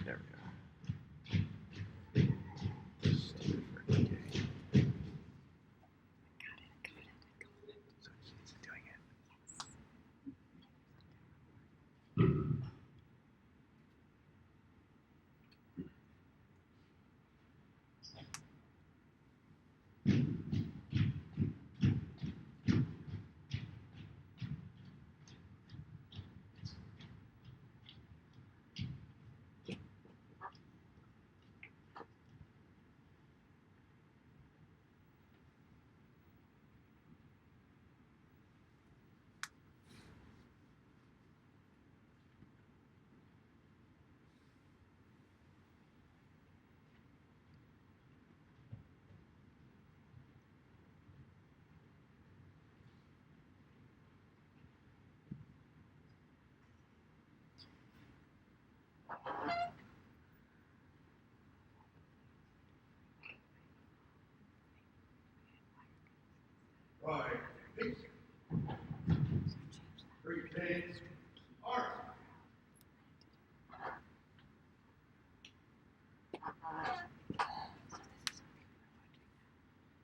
There we go. Stanford, okay. So he's doing it. Right. Retain art.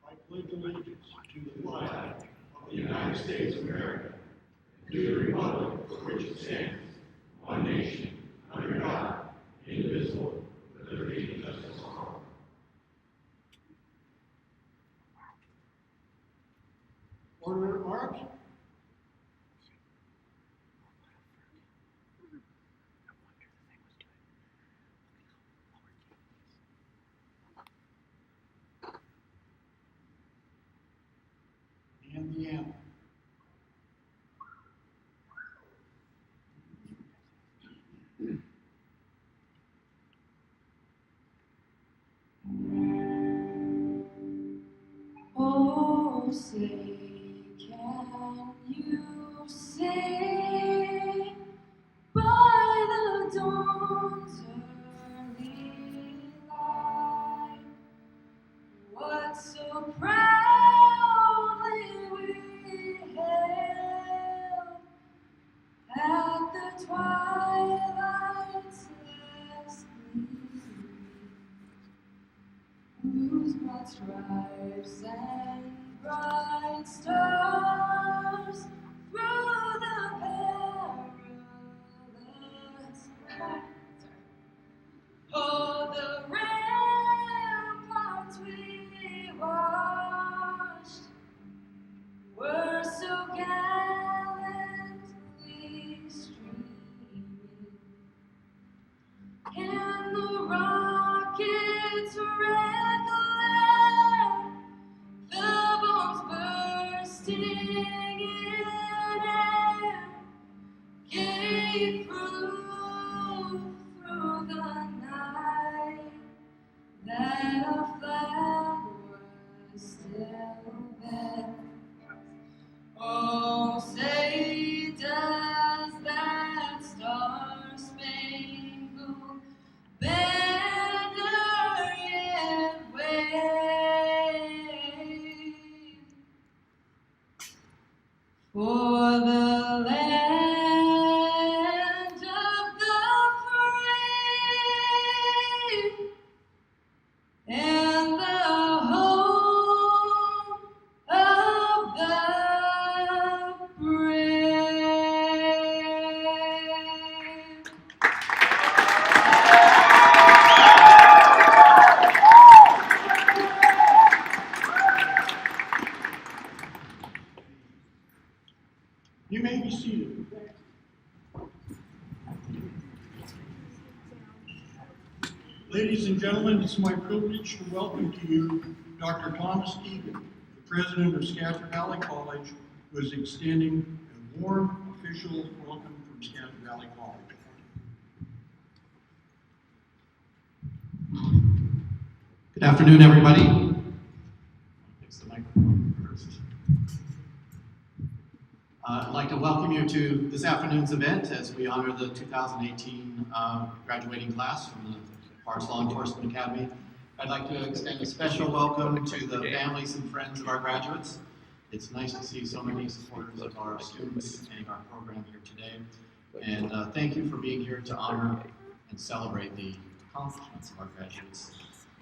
I pledge allegiance to the flag of the United States of America, and to the republic for which it stands, one nation, under God, indivisible, with liberty and justice for all. Order at march. And the anthem. Oh, say, can you say by the dawn's early light what so proudly we hailed at the twilight's last gleam, whose broad stripes and bright stars through the perilous oh, the ramparts we watched were so gallantly streaming, and the rocket's red glare, the bombs bursting in air, gave proof through the night that our flag was still there. Oh, say does that star-spangled banner yet wave for the land of the free and the home of the brave. You may be seated. Ladies and gentlemen, it's my privilege to welcome to you Dr. Thomas Egan, the president of Scatcherd Valley College, who is extending a warm official welcome from Scatcherd Valley College. Good afternoon, everybody. Fix the microphone first. I'd like to welcome you to this afternoon's event as we honor the 2018 graduating class from the Parks Law Enforcement Academy. I'd like to extend a special welcome to the families and friends of our graduates. It's nice to see so many supporters of our students and our program here today. And thank you for being here to honor and celebrate the accomplishments of our graduates.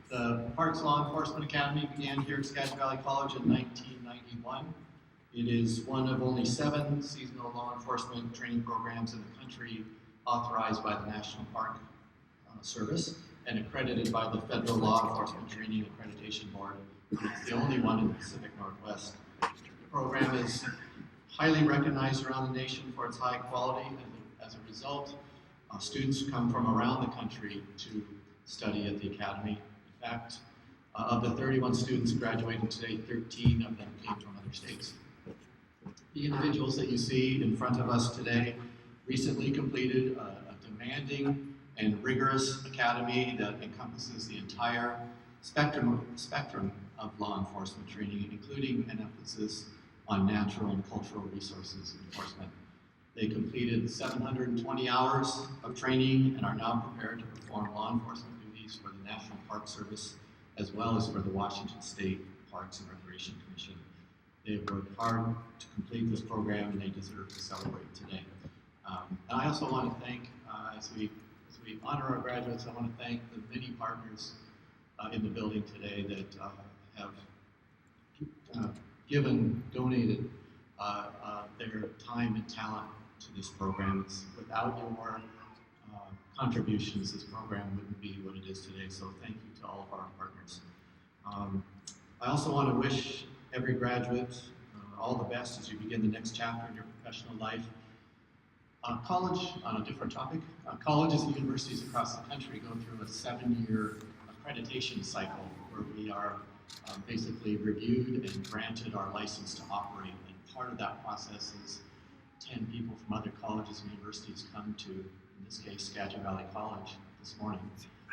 The Parks Law Enforcement Academy began here at Skagit Valley College in 1991. It is one of only 7 seasonal law enforcement training programs in the country authorized by the National Park Service and accredited by the Federal Law Enforcement Training Accreditation Board. It's the only one in the Pacific Northwest. The program is highly recognized around the nation for its high quality, and as a result, students come from around the country to study at the Academy. In fact, of the 31 students graduating today, 13 of them came from other states. The individuals that you see in front of us today recently completed a demanding and rigorous academy that encompasses the entire spectrum of law enforcement training, including an emphasis on natural and cultural resources enforcement. They completed 720 hours of training and are now prepared to perform law enforcement duties for the National Park Service as well as for the Washington State Parks and Recreation Commission. They have worked hard to complete this program and they deserve to celebrate today. And I also want to thank, as we honor our graduates, I want to thank the many partners in the building today that have donated their time and talent to this program. Without your contributions, this program wouldn't be what it is today. So thank you to all of our partners. I also want to wish every graduate all the best as you begin the next chapter in your professional life. College, on a different topic, colleges and universities across the country go through a 7-year accreditation cycle where we are basically reviewed and granted our license to operate. And part of that process is 10 people from other colleges and universities come to, in this case, Skagit Valley College this morning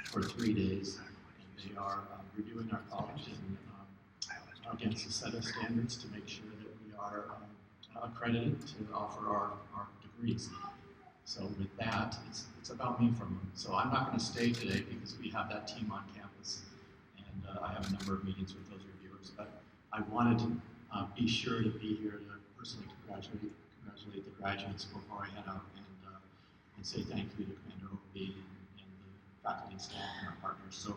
for 3 days. And they are reviewing our college and against a set of standards to make sure that we are accredited to offer our degrees. So with that, it's about me for a moment. So I'm not going to stay today because we have that team on campus, and I have a number of meetings with those reviewers. But I wanted to be sure to be here to personally congratulate the graduates before I head out and say thank you to Commander Overby and the faculty and staff and our partners. So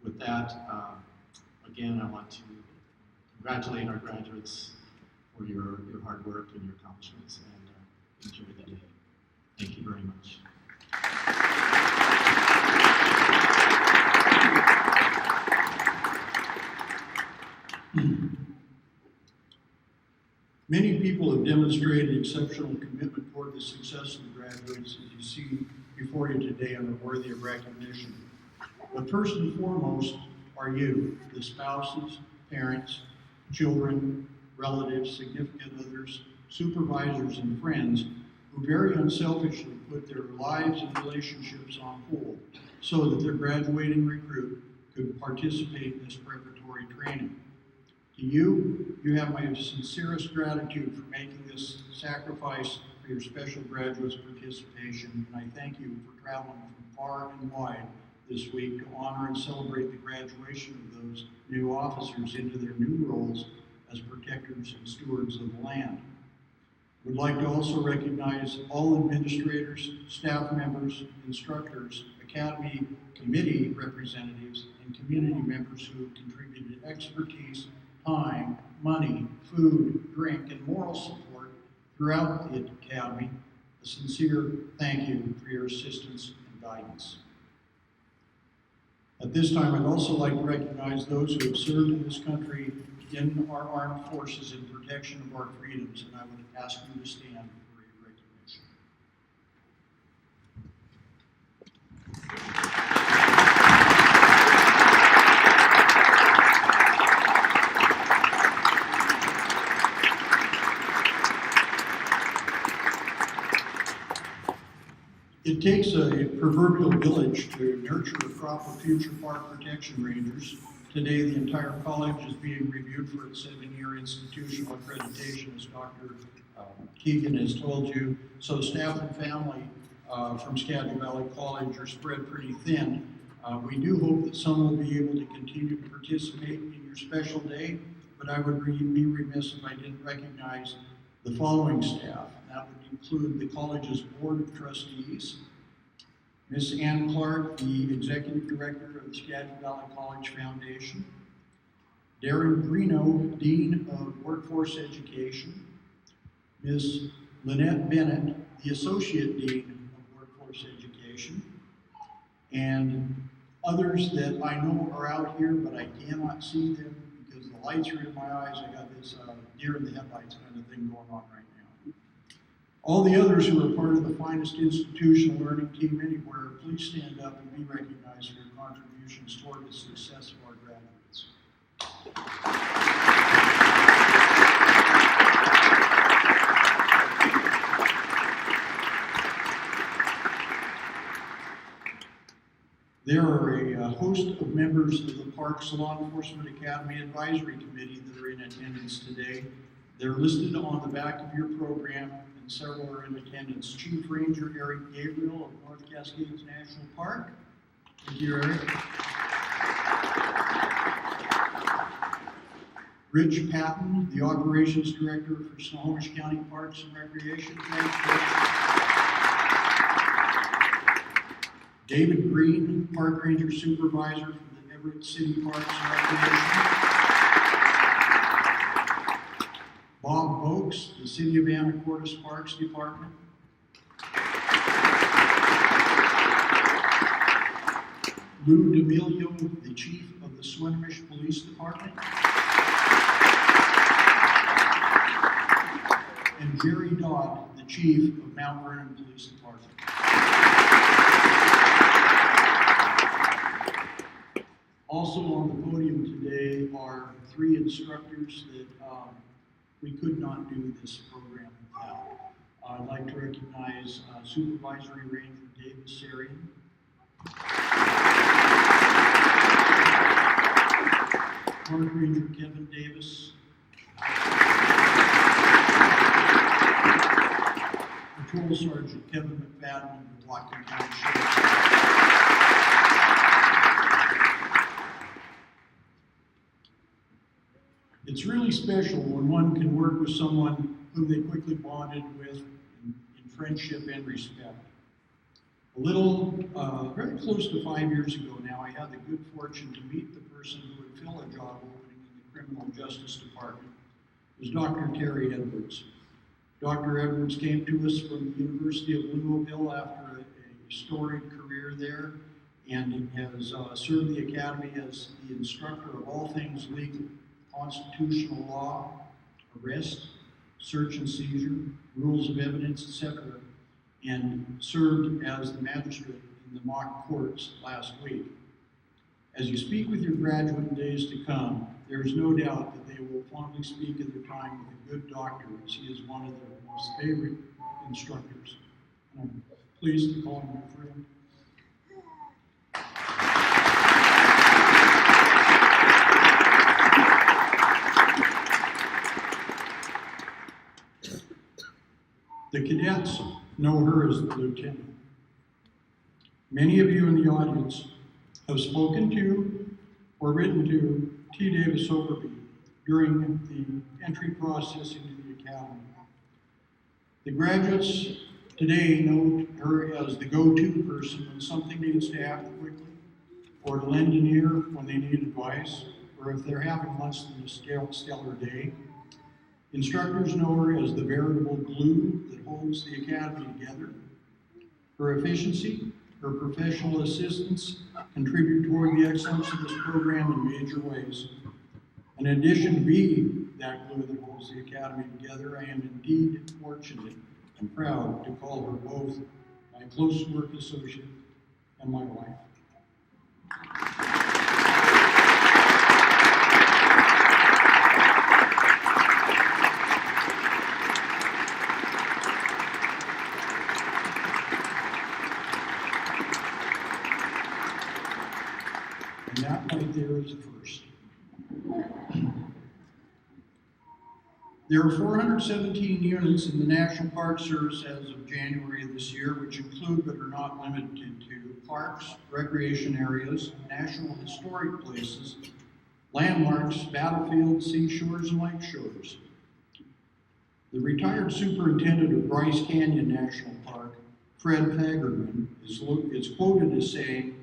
with that, again, I want to congratulate our graduates for your hard work and your accomplishments, and enjoy the day. Thank you very much. Many people have demonstrated exceptional commitment toward the success of the graduates, as you see before you today, and are worthy of recognition. But first and foremost are you, the spouses, parents, children, relatives, significant others, supervisors, and friends who very unselfishly put their lives and relationships on hold so that their graduating recruit could participate in this preparatory training. To you, you have my sincerest gratitude for making this sacrifice for your special graduates' participation, and I thank you for traveling from far and wide this week to honor and celebrate the graduation of those new officers into their new roles as protectors and stewards of the land. Would like to also recognize all administrators, staff members, instructors, Academy committee representatives, and community members who have contributed expertise, time, money, food, drink, and moral support throughout the Academy. A sincere thank you for your assistance and guidance. At this time, I'd also like to recognize those who have served in this country in our armed forces in protection of our freedoms, and I would ask you to stand for your recognition. It takes a proverbial village to nurture a crop of future park protection rangers. Today, the entire college is being reviewed for its 7-year institutional accreditation, as Dr. Keegan has told you. So staff and family from Skagit Valley College are spread pretty thin. We do hope that some will be able to continue to participate in your special day, but I would be remiss if I didn't recognize the following staff. That would include the college's Board of Trustees, Miss Ann Clark, the Executive Director of the Skagit Valley College Foundation. Darren Greeno, Dean of Workforce Education. Ms. Lynette Bennett, the Associate Dean of Workforce Education. And others that I know are out here, but I cannot see them because the lights are in my eyes. I got this deer in the headlights kind of thing going on right now. All the others who are part of the finest institutional learning team anywhere, please stand up and be recognized for your contributions toward the success of our graduates. There are a host of members of the Parks Law Enforcement Academy Advisory Committee that are in attendance today. They're listed on the back of your program, and several are in attendance. Chief Ranger Eric Gabriel of North Cascades National Park. Thank you, Eric. Rich Patton, the Operations Director for Snohomish County Parks and Recreation. Thanks, Rich. David Green, Park Ranger Supervisor for the Everett City Parks and Recreation. Bob Vokes, the City of Anacortes Parks Department. Lou D'Amelio, the Chief of the Swinomish Police Department. And Jerry Dodd, the Chief of Mount Vernon Police Department. Also on the podium today are three instructors that we could not do this program without. I'd like to recognize Supervisory Ranger David Sarian, Park Ranger Kevin Davis, Patrol Sergeant Kevin McFadden of the Whatcom County Sheriff's. It's really special when one can work with someone whom they quickly bonded with in friendship and respect. Very close to 5 years ago now, I had the good fortune to meet the person who would fill a job opening in the Criminal Justice Department. It was Dr. Terry Edwards. Dr. Edwards came to us from the University of Louisville after a storied career there, and has served the Academy as the instructor of all things legal, constitutional law, arrest, search and seizure, rules of evidence, etc., and served as the magistrate in the mock courts last week. As you speak with your graduate in days to come, there is no doubt that they will fondly speak of their time with a good doctor, as he is one of their most favorite instructors. And I'm pleased to call him my friend. The cadets know her as the lieutenant. Many of you in the audience have spoken to or written to T. Davis Overby during the entry process into the academy. The graduates today know her as the go-to person when something needs to happen quickly, or to lend an ear when they need advice, or if they're having less than a stellar day. Instructors know her as the veritable glue that holds the academy together. Her efficiency, her professional assistance contribute toward the excellence of this program in major ways. In addition to being that glue that holds the academy together, I am indeed fortunate and proud to call her both my close work associate and my wife. And that right there is the first. There are 417 units in the National Park Service as of January of this year, which include but are not limited to parks, recreation areas, national historic places, landmarks, battlefields, seashores, and lake shores. The retired superintendent of Bryce Canyon National Park, Fred Fagerman, is quoted as saying,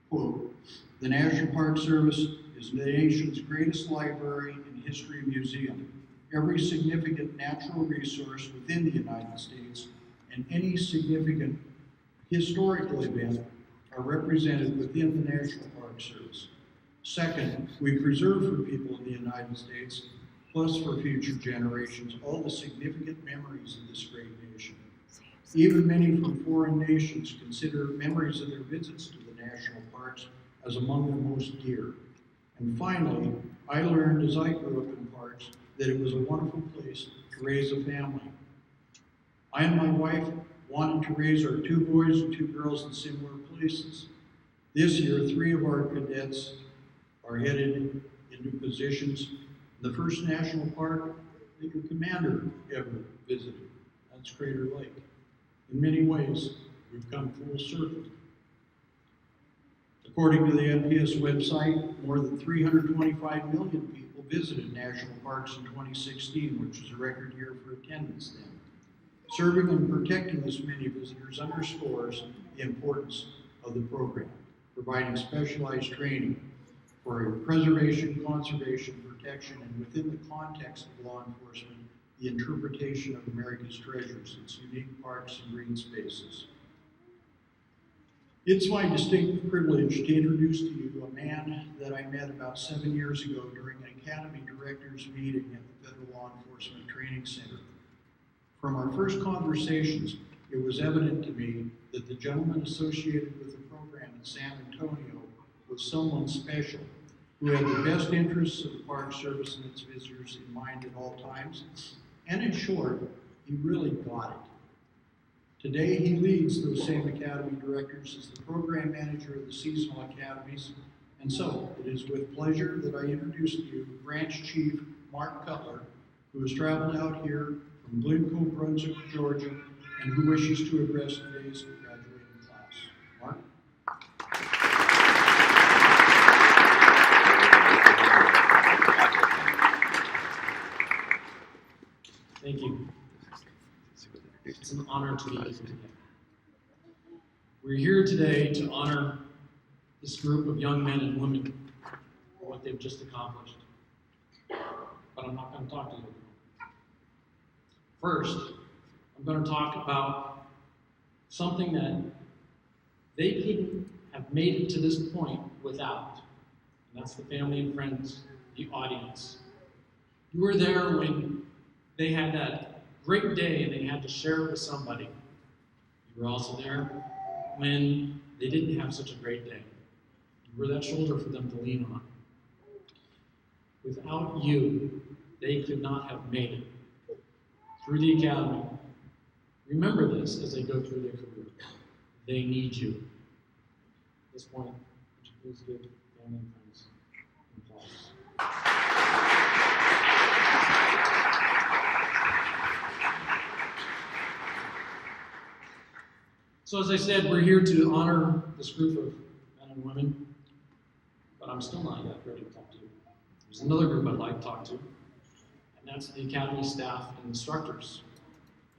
quote, "The National Park Service is the nation's greatest library and history museum. Every significant natural resource within the United States and any significant historical event are represented within the National Park Service. Second, we preserve for people in the United States, plus for future generations, all the significant memories of this great nation. Even many from foreign nations consider memories of their visits to the national parks as among the most dear. And finally, I learned as I grew up in parks that it was a wonderful place to raise a family. I and my wife wanted to raise our 2 boys and 2 girls in similar places. This year, 3 of our cadets are headed into positions in the first national park that your commander ever visited. That's Crater Lake. In many ways, we've come full circle. According to the NPS website, more than 325 million people visited national parks in 2016, which was a record year for attendance then. Serving and protecting this many visitors underscores the importance of the program, providing specialized training for preservation, conservation, protection, and within the context of law enforcement, the interpretation of America's treasures, its unique parks and green spaces. It's my distinct privilege to introduce to you a man that I met about 7 years ago during an Academy Directors meeting at the Federal Law Enforcement Training Center. From our first conversations, it was evident to me that the gentleman associated with the program in San Antonio was someone special, who had the best interests of the Park Service and its visitors in mind at all times, and in short, he really got it. Today, he leads those same Academy Directors as the program manager of the seasonal academies, and so it is with pleasure that I introduce to you Branch Chief Mark Cutler, who has traveled out here from Glencoe, Brunswick, Georgia, and who wishes to address today's graduating class. Mark? Thank you. It's an honor to be here today. We're here today to honor this group of young men and women for what they've just accomplished. But I'm not going to talk to you. First, I'm going to talk about something that they couldn't have made it to this point without. And that's the family and friends, the audience. You were there when they had that great day and they had to share it with somebody. You were also there when they didn't have such a great day. You were that shoulder for them to lean on. Without you, they could not have made it through the academy. Remember this as they go through their career. They need you. At this point, would you please give family and friends an applause? So as I said, we're here to honor this group of men and women, but I'm still not yet ready to talk to you. There's another group I'd like to talk to, and that's the Academy staff and instructors.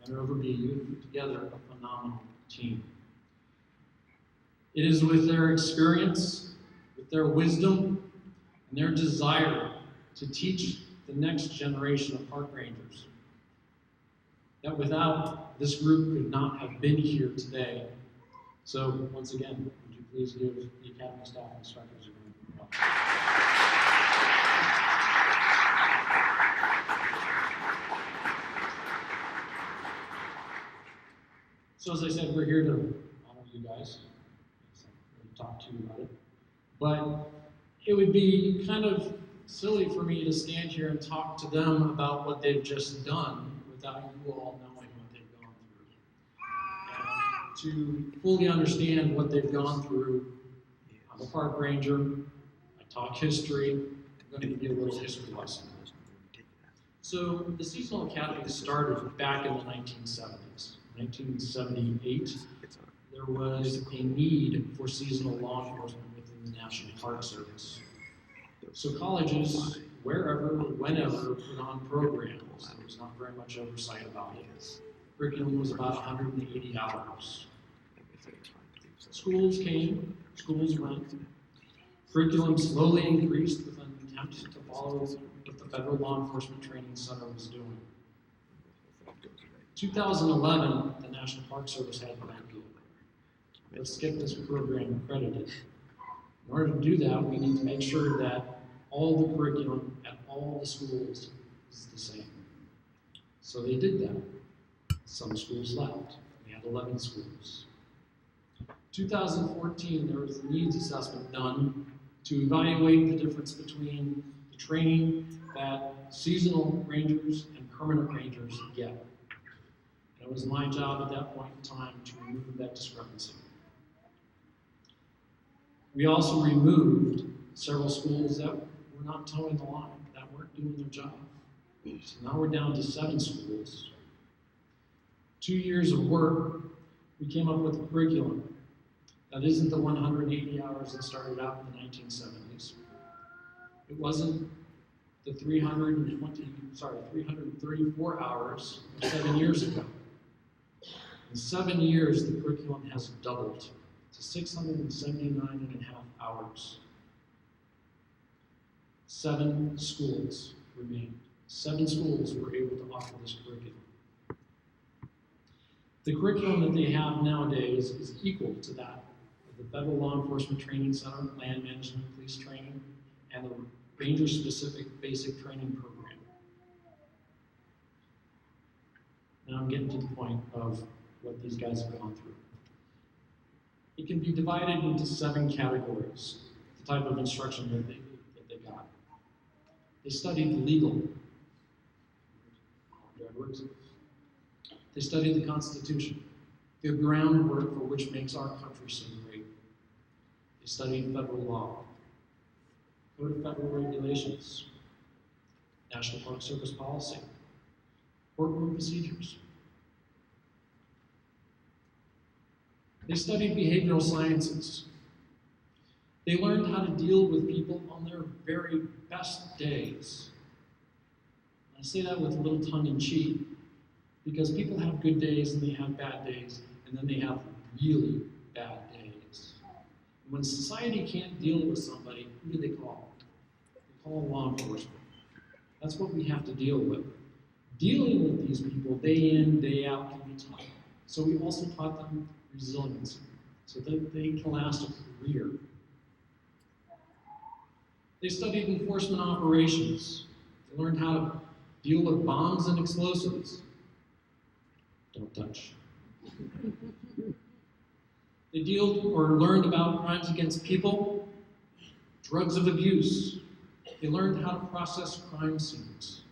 And over BU, you put together a phenomenal team. It is with their experience, with their wisdom, and their desire to teach the next generation of park rangers that without this group could not have been here today. So once again, would you please give the Academy staff and instructors a round of applause. So as I said, we're here to honor you guys. I'm going to talk to you about it. But it would be kind of silly for me to stand here and talk to them about what they've just done without you all knowing what they've gone through. And to fully understand what they've gone through, I'm a park ranger, I talk history, I'm going to give you a little history lesson. So the Seasonal Academy started back in the 1970s. 1978, there was a need for seasonal law enforcement within the National Park Service. So colleges, wherever, whenever, put on programs. There was not very much oversight about it. Curriculum was about 180 hours. Schools came, schools went. Curriculum slowly increased with an attempt to follow what the Federal Law Enforcement Training Center was doing. 2011, the National Park Service had a big deal. Let's get this program accredited. In order to do that, we need to make sure that all the curriculum at all the schools is the same. So they did that. Some schools left. We had 11 schools. 2014, there was a needs assessment done to evaluate the difference between the training that seasonal rangers and permanent rangers get. And it was my job at that point in time to remove that discrepancy. We also removed several schools that were not towing the line, that weren't doing their job. So now we're down to 7 schools. 2 years of work, we came up with a curriculum that isn't the 180 hours that started out in the 1970s. It wasn't the 334 hours of 7 years ago. In 7 years, the curriculum has doubled to 679.5 hours. 7 schools remained. 7 schools were able to offer this curriculum. The curriculum that they have nowadays is equal to that of the Federal Law Enforcement Training Center, Land Management Police Training, and the Ranger-specific Basic Training Program. Now I'm getting to the point of what these guys have gone through. It can be divided into 7 categories, the type of instruction that they got. They studied legal. They studied the Constitution, the groundwork for which makes our country so great. They studied federal law, Code of Federal Regulations, National Park Service policy, courtroom procedures. They studied behavioral sciences. They learned how to deal with people on their very best days. I say that with a little tongue-in-cheek, because people have good days and they have bad days, and then they have really bad days. And when society can't deal with somebody, who do they call? They call law enforcement. That's what we have to deal with. Dealing with these people day in, day out can be tough. So we also taught them resiliency, so that they can last a career. They studied enforcement operations. They learned how to deal with bombs and explosives. Don't touch. They learned about crimes against people, drugs of abuse. They learned how to process crime scenes.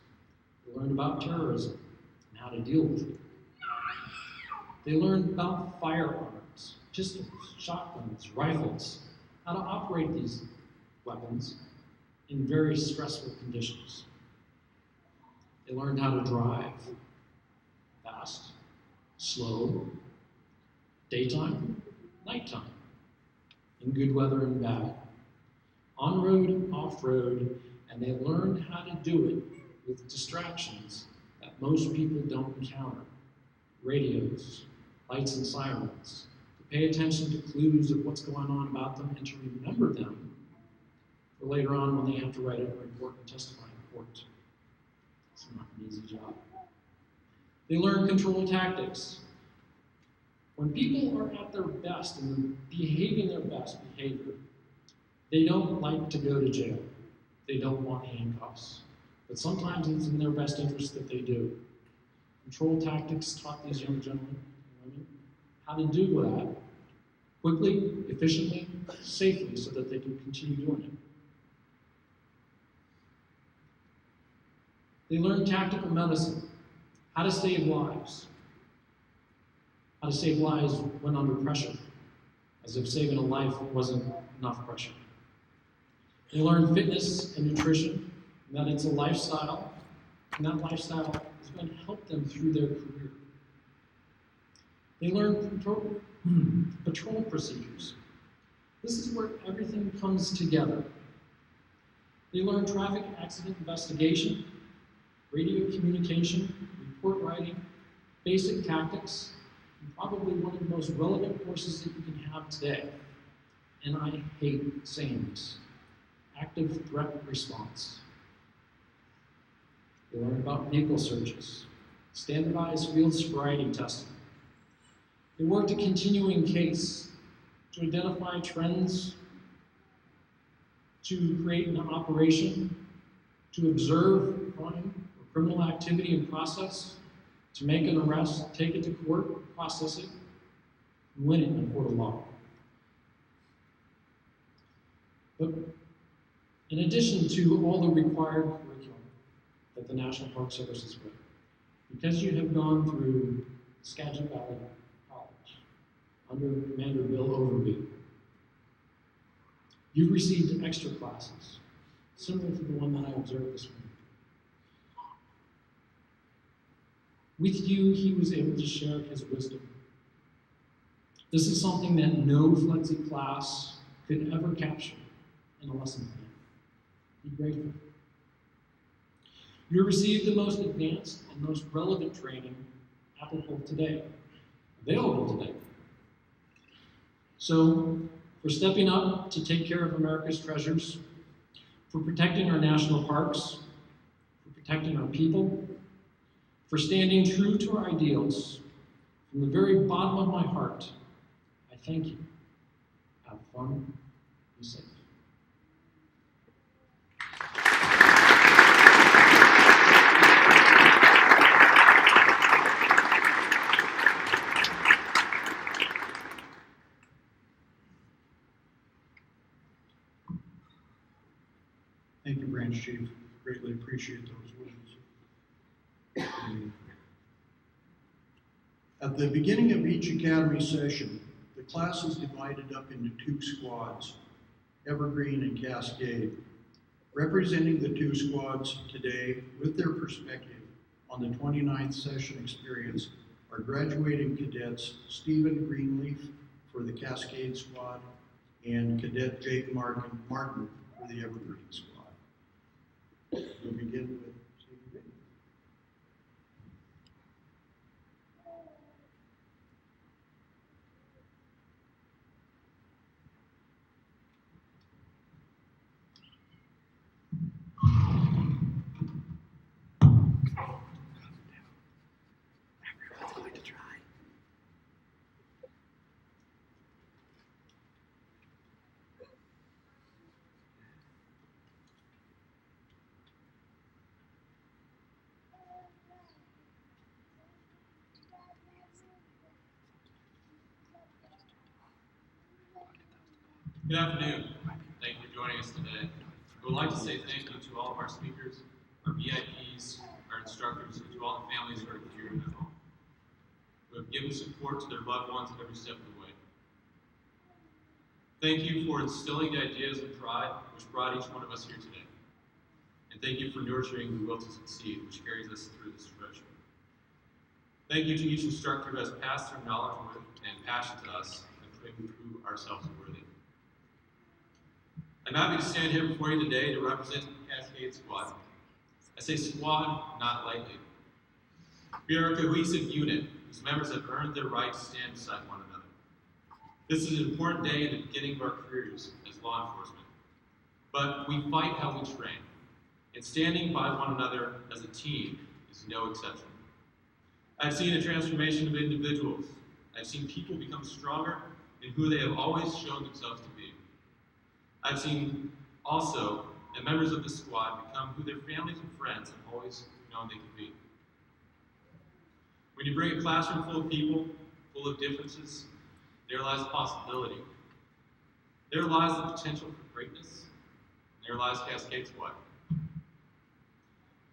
They learned about terrorism and how to deal with it. They learned about firearms, pistols, shotguns, rifles, how to operate these weapons in very stressful conditions. They learned how to drive fast, slow, daytime, nighttime, in good weather and bad, on-road, off-road, and they learned how to do it with distractions that most people don't encounter. Radios, lights and sirens, to pay attention to clues of what's going on about them and to remember them for later on when they have to write a report and testify in court. It's not an easy job. They learn control tactics. When people are at their best and behaving their best behavior, they don't like to go to jail. They don't want handcuffs. But sometimes it's in their best interest that they do. Control tactics taught these young gentlemen and women how to do that quickly, efficiently, safely, so that they can continue doing it. They learned tactical medicine, how to save lives. How to save lives when under pressure, as if saving a life wasn't enough pressure. They learned fitness and nutrition, and that it's a lifestyle, and that lifestyle is going to help them through their career. They learned patrol procedures. This is where everything comes together. They learned traffic accident investigation, radio communication, report writing, basic tactics, probably one of the most relevant courses that you can have today. And I hate saying this. Active threat response. You learn about vehicle searches, standardized field sobriety testing. You worked a continuing case to identify trends, to create an operation, to observe crime or criminal activity and process, to make an arrest, take it to court, process it, and win it in a court of law. But in addition to all the required curriculum that the National Park Service has put, because you have gone through Skagit Valley College under Commander Bill Overby, you've received extra classes, similar to the one that I observed this morning. With you, he was able to share his wisdom. This is something that no Flexi class could ever capture in a lesson plan. Be grateful. You received the most advanced and most relevant training applicable today, available today. So, for stepping up to take care of America's treasures, for protecting our national parks, for protecting our people, for standing true to our ideals, from the very bottom of my heart, I thank you. Have fun, be safe. Thank you, Branch Chief. Greatly appreciate those words. At the beginning of each academy session, the class is divided up into two squads, Evergreen and Cascade. Representing the two squads today with their perspective on the 29th session experience are graduating cadets Stephen Greenleaf for the Cascade squad and Cadet Jake Martin for the Evergreen squad. We'll begin with Stephen Greenleaf. Everyone's going to try. Good afternoon. Thank you for joining us today. I would like to say thank you to all of our speakers, our VIPs, our instructors, and to all the families who are here at home, who have given support to their loved ones every step of the way. Thank you for instilling the ideas of pride which brought each one of us here today. And thank you for nurturing the will to succeed, which carries us through this treasure. Thank you to each instructor who has passed their knowledge and passion to us and proving through ourselves worthy. I'm happy to stand here before you today to represent the Cascade Squad. I say squad, not lightly. We are a cohesive unit whose members have earned their right to stand beside one another. This is an important day in the beginning of our careers as law enforcement. But we fight how we train, and standing by one another as a team is no exception. I've seen a transformation of individuals. I've seen people become stronger in who they have always shown themselves to be. I've seen also that members of the squad become who their families and friends have always known they could be. When you bring a classroom full of people, full of differences, there lies possibility. There lies the potential for greatness. There lies Cascade Squad.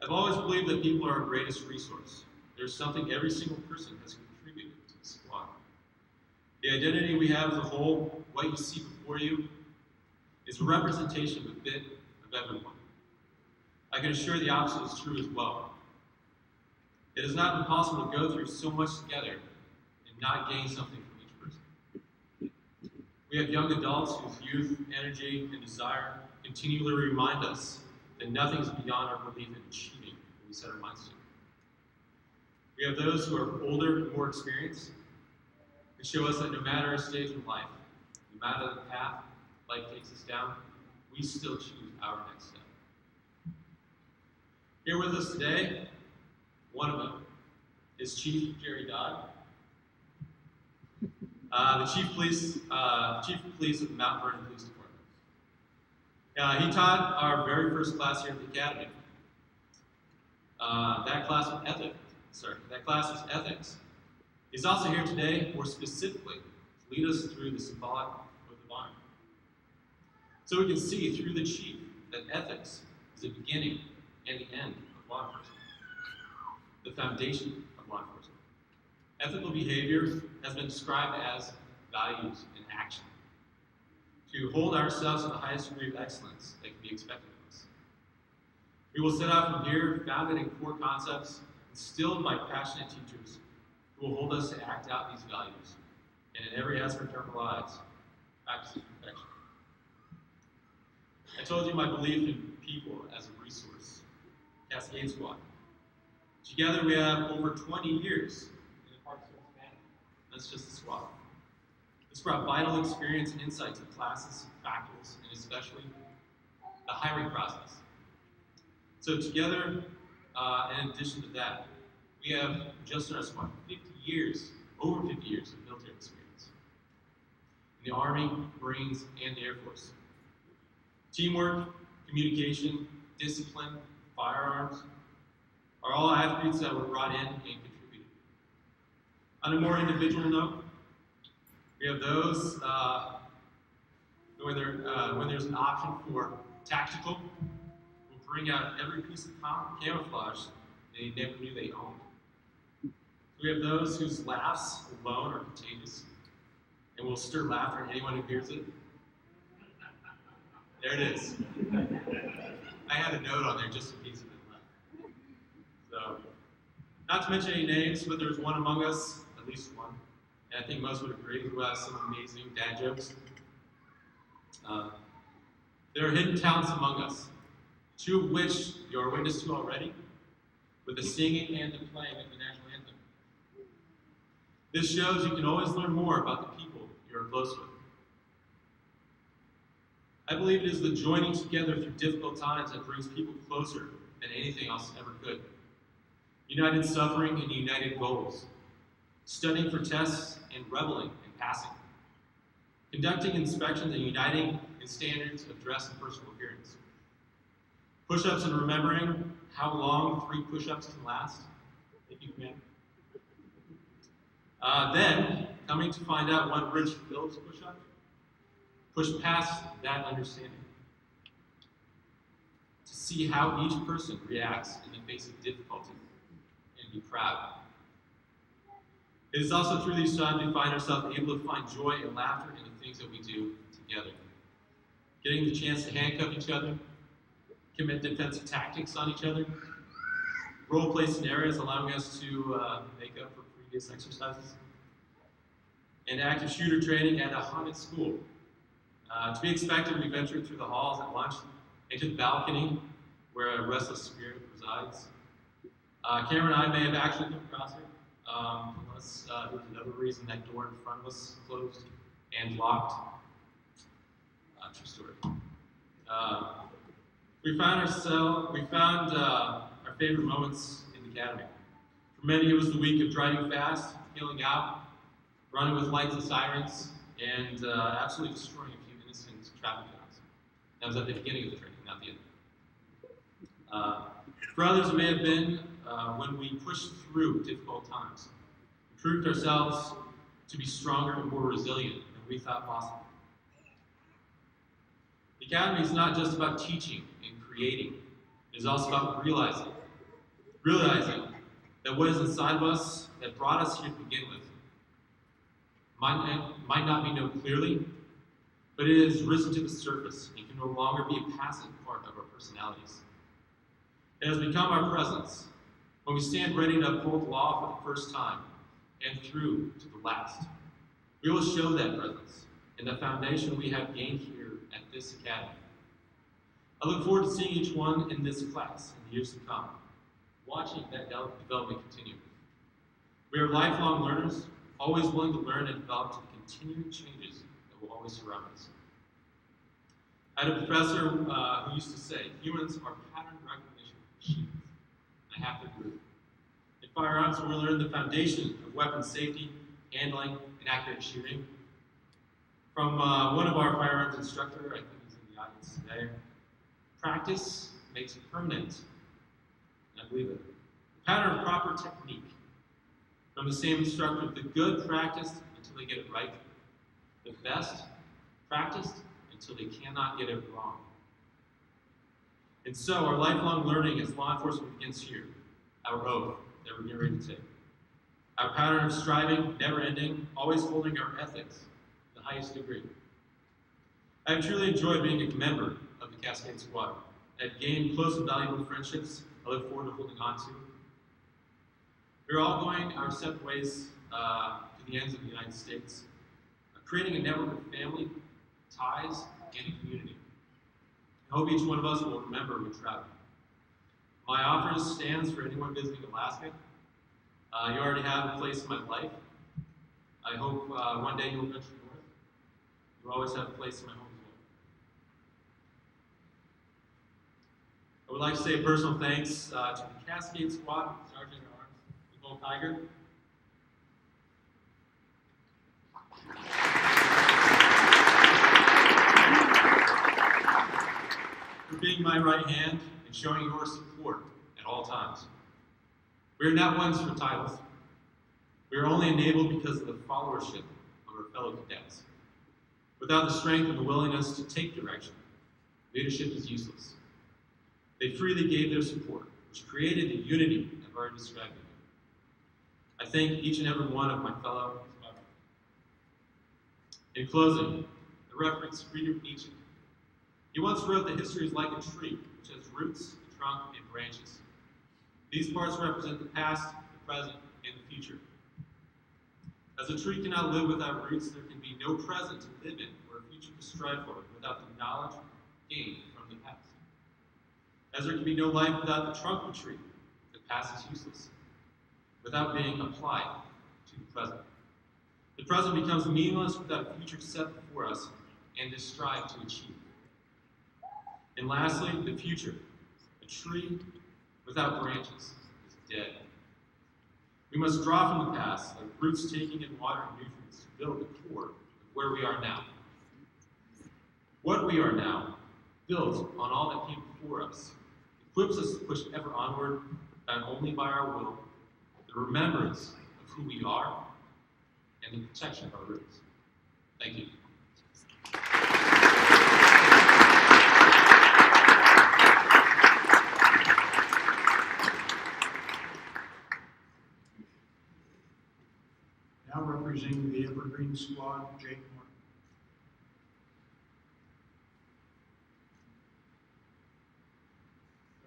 I've always believed that people are our greatest resource. There's something every single person has contributed to the squad. The identity we have as a whole, what you see before you, is a representation of a bit of everyone. I can assure the opposite is true as well. It has not been possible to go through so much together and not gain something from each person. We have young adults whose youth, energy, and desire continually remind us that nothing is beyond our belief in achieving what we set our minds to. We have those who are older and more experienced, to show us that no matter our stage in life, no matter the path life takes us down, we still choose our next step. Here with us today, one of them is Chief Jerry Dodd, the Chief of Police of the Mount Vernon Police Department. He taught our very first class here at the Academy. That class was ethics. He's also here today, more specifically, to lead us through the symbolic oath of honor. So we can see through the chief that ethics is the beginning and the end of law enforcement, the foundation of law enforcement. Ethical behavior has been described as values in action, to hold ourselves to the highest degree of excellence that can be expected of us. We will set out from here founded in core concepts instilled by passionate teachers who will hold us to act out these values, and in every aspect of our lives, practice perfection. I told you my belief in people as a resource. Cascade Squad. Together we have over 20 years in the Park Service Management. That's just the squad. This brought vital experience and insight to classes, faculties, and especially the hiring process. So together, in addition to that, we have just in our squad over 50 years of military experience in the Army, Marines, and the Air Force. Teamwork, communication, discipline, firearms are all attributes that were brought in and contributed. On a more individual note, we have those when there's an option for tactical, we'll bring out every piece of camouflage they never knew they owned. We have those whose laughs alone are contagious, and will stir laughter in anyone who hears it. There it is. I had a note on there just in case it didn't laugh. So, not to mention any names, but there's one among us, at least one, and I think most would agree, who has some amazing dad jokes. There are hidden talents among us, two of which you are witness to already, with the singing and the playing of the national anthem. This shows you can always learn more about the people you are close with. I believe it is the joining together through difficult times that brings people closer than anything else ever could. United suffering and united goals. Studying for tests and reveling and passing. Conducting inspections and uniting in standards of dress and personal appearance. Push-ups and remembering how long 3 push-ups can last. Thank you, Commander. Then, coming to find out one Richard Phillips push-up, push past that understanding to see how each person reacts in the face of difficulty and be proud. It is also through these times we find ourselves able to find joy and laughter in the things that we do together. Getting the chance to handcuff each other, commit defensive tactics on each other, role-play scenarios allowing us to make up for previous exercises, and active shooter training at a haunted school. To be expected, we ventured through the halls at lunch into the balcony where a restless spirit resides. Cameron and I may have actually come across her, unless there was another reason that door in front of us closed and locked. True story. We found our favorite moments in the academy. For many, it was the week of driving fast, heeling out, running with lights and sirens, and absolutely destroying a few innocent traffic cops. That was at the beginning of the training, not the end. For others, it may have been when we pushed through difficult times. We proved ourselves to be stronger and more resilient than we thought possible. The Academy is not just about teaching and creating. It is also about realizing that what is inside of us that brought us here to begin with might not be known clearly, but it has risen to the surface and can no longer be a passive part of our personalities. It has become our presence when we stand ready to uphold the law for the first time and through to the last. We will show that presence and the foundation we have gained here at this academy. I look forward to seeing each one in this class in the years to come, watching that development continue. We are lifelong learners, always willing to learn and develop to the continuing changes that will always surround us. I had a professor who used to say, humans are pattern recognition machines. I have to agree. In firearms, we learn the foundation of weapon safety, handling, and accurate shooting. From one of our firearms instructor, I think he's in the audience today, practice makes permanent. And I believe it. The pattern of proper technique. From the same instructor, the good practiced until they get it right. The best practiced until they cannot get it wrong. And so our lifelong learning as law enforcement begins here, our oath that we're getting ready to take. Our pattern of striving, never ending, always holding our ethics to the highest degree. I have truly enjoyed being a member of the Cascade Squad. I've gained close and valuable friendships I look forward to holding on to. We're all going our separate ways to the ends of the United States, creating a network of family, ties, and a community. I hope each one of us will remember when traveling. My offer stands for anyone visiting Alaska. You already have a place in my life. I hope one day you'll venture north. You always have a place in my home as well. I would like to say a personal thanks to the Cascade Squad, Sergeant at Arms, Nicole Tiger. For being my right hand and showing your support at all times. We are not ones for titles. We are only enabled because of the followership of our fellow cadets. Without the strength and the willingness to take direction, leadership is useless. They freely gave their support, which created the unity I've already described. I thank each and every one of my fellow. In closing, I reference Friedrich Nietzsche. He once wrote that history is like a tree, which has roots, a trunk, and branches. These parts represent the past, the present, and the future. As a tree cannot live without roots, there can be no present to live in or a future to strive for without the knowledge gained from the past. As there can be no life without the trunk of a tree, the past is useless, without being applied to the present. The present becomes meaningless without a future set before us and to strive to achieve. And lastly, the future. A tree without branches is dead. We must draw from the past, like roots taking in water and nutrients, to build the core of where we are now. What we are now, built on all that came before us, equips us to push ever onward, not only by our will, the remembrance of who we are, and the protection of our roots. Thank you. Now representing the Evergreen Squad, Jake Martin.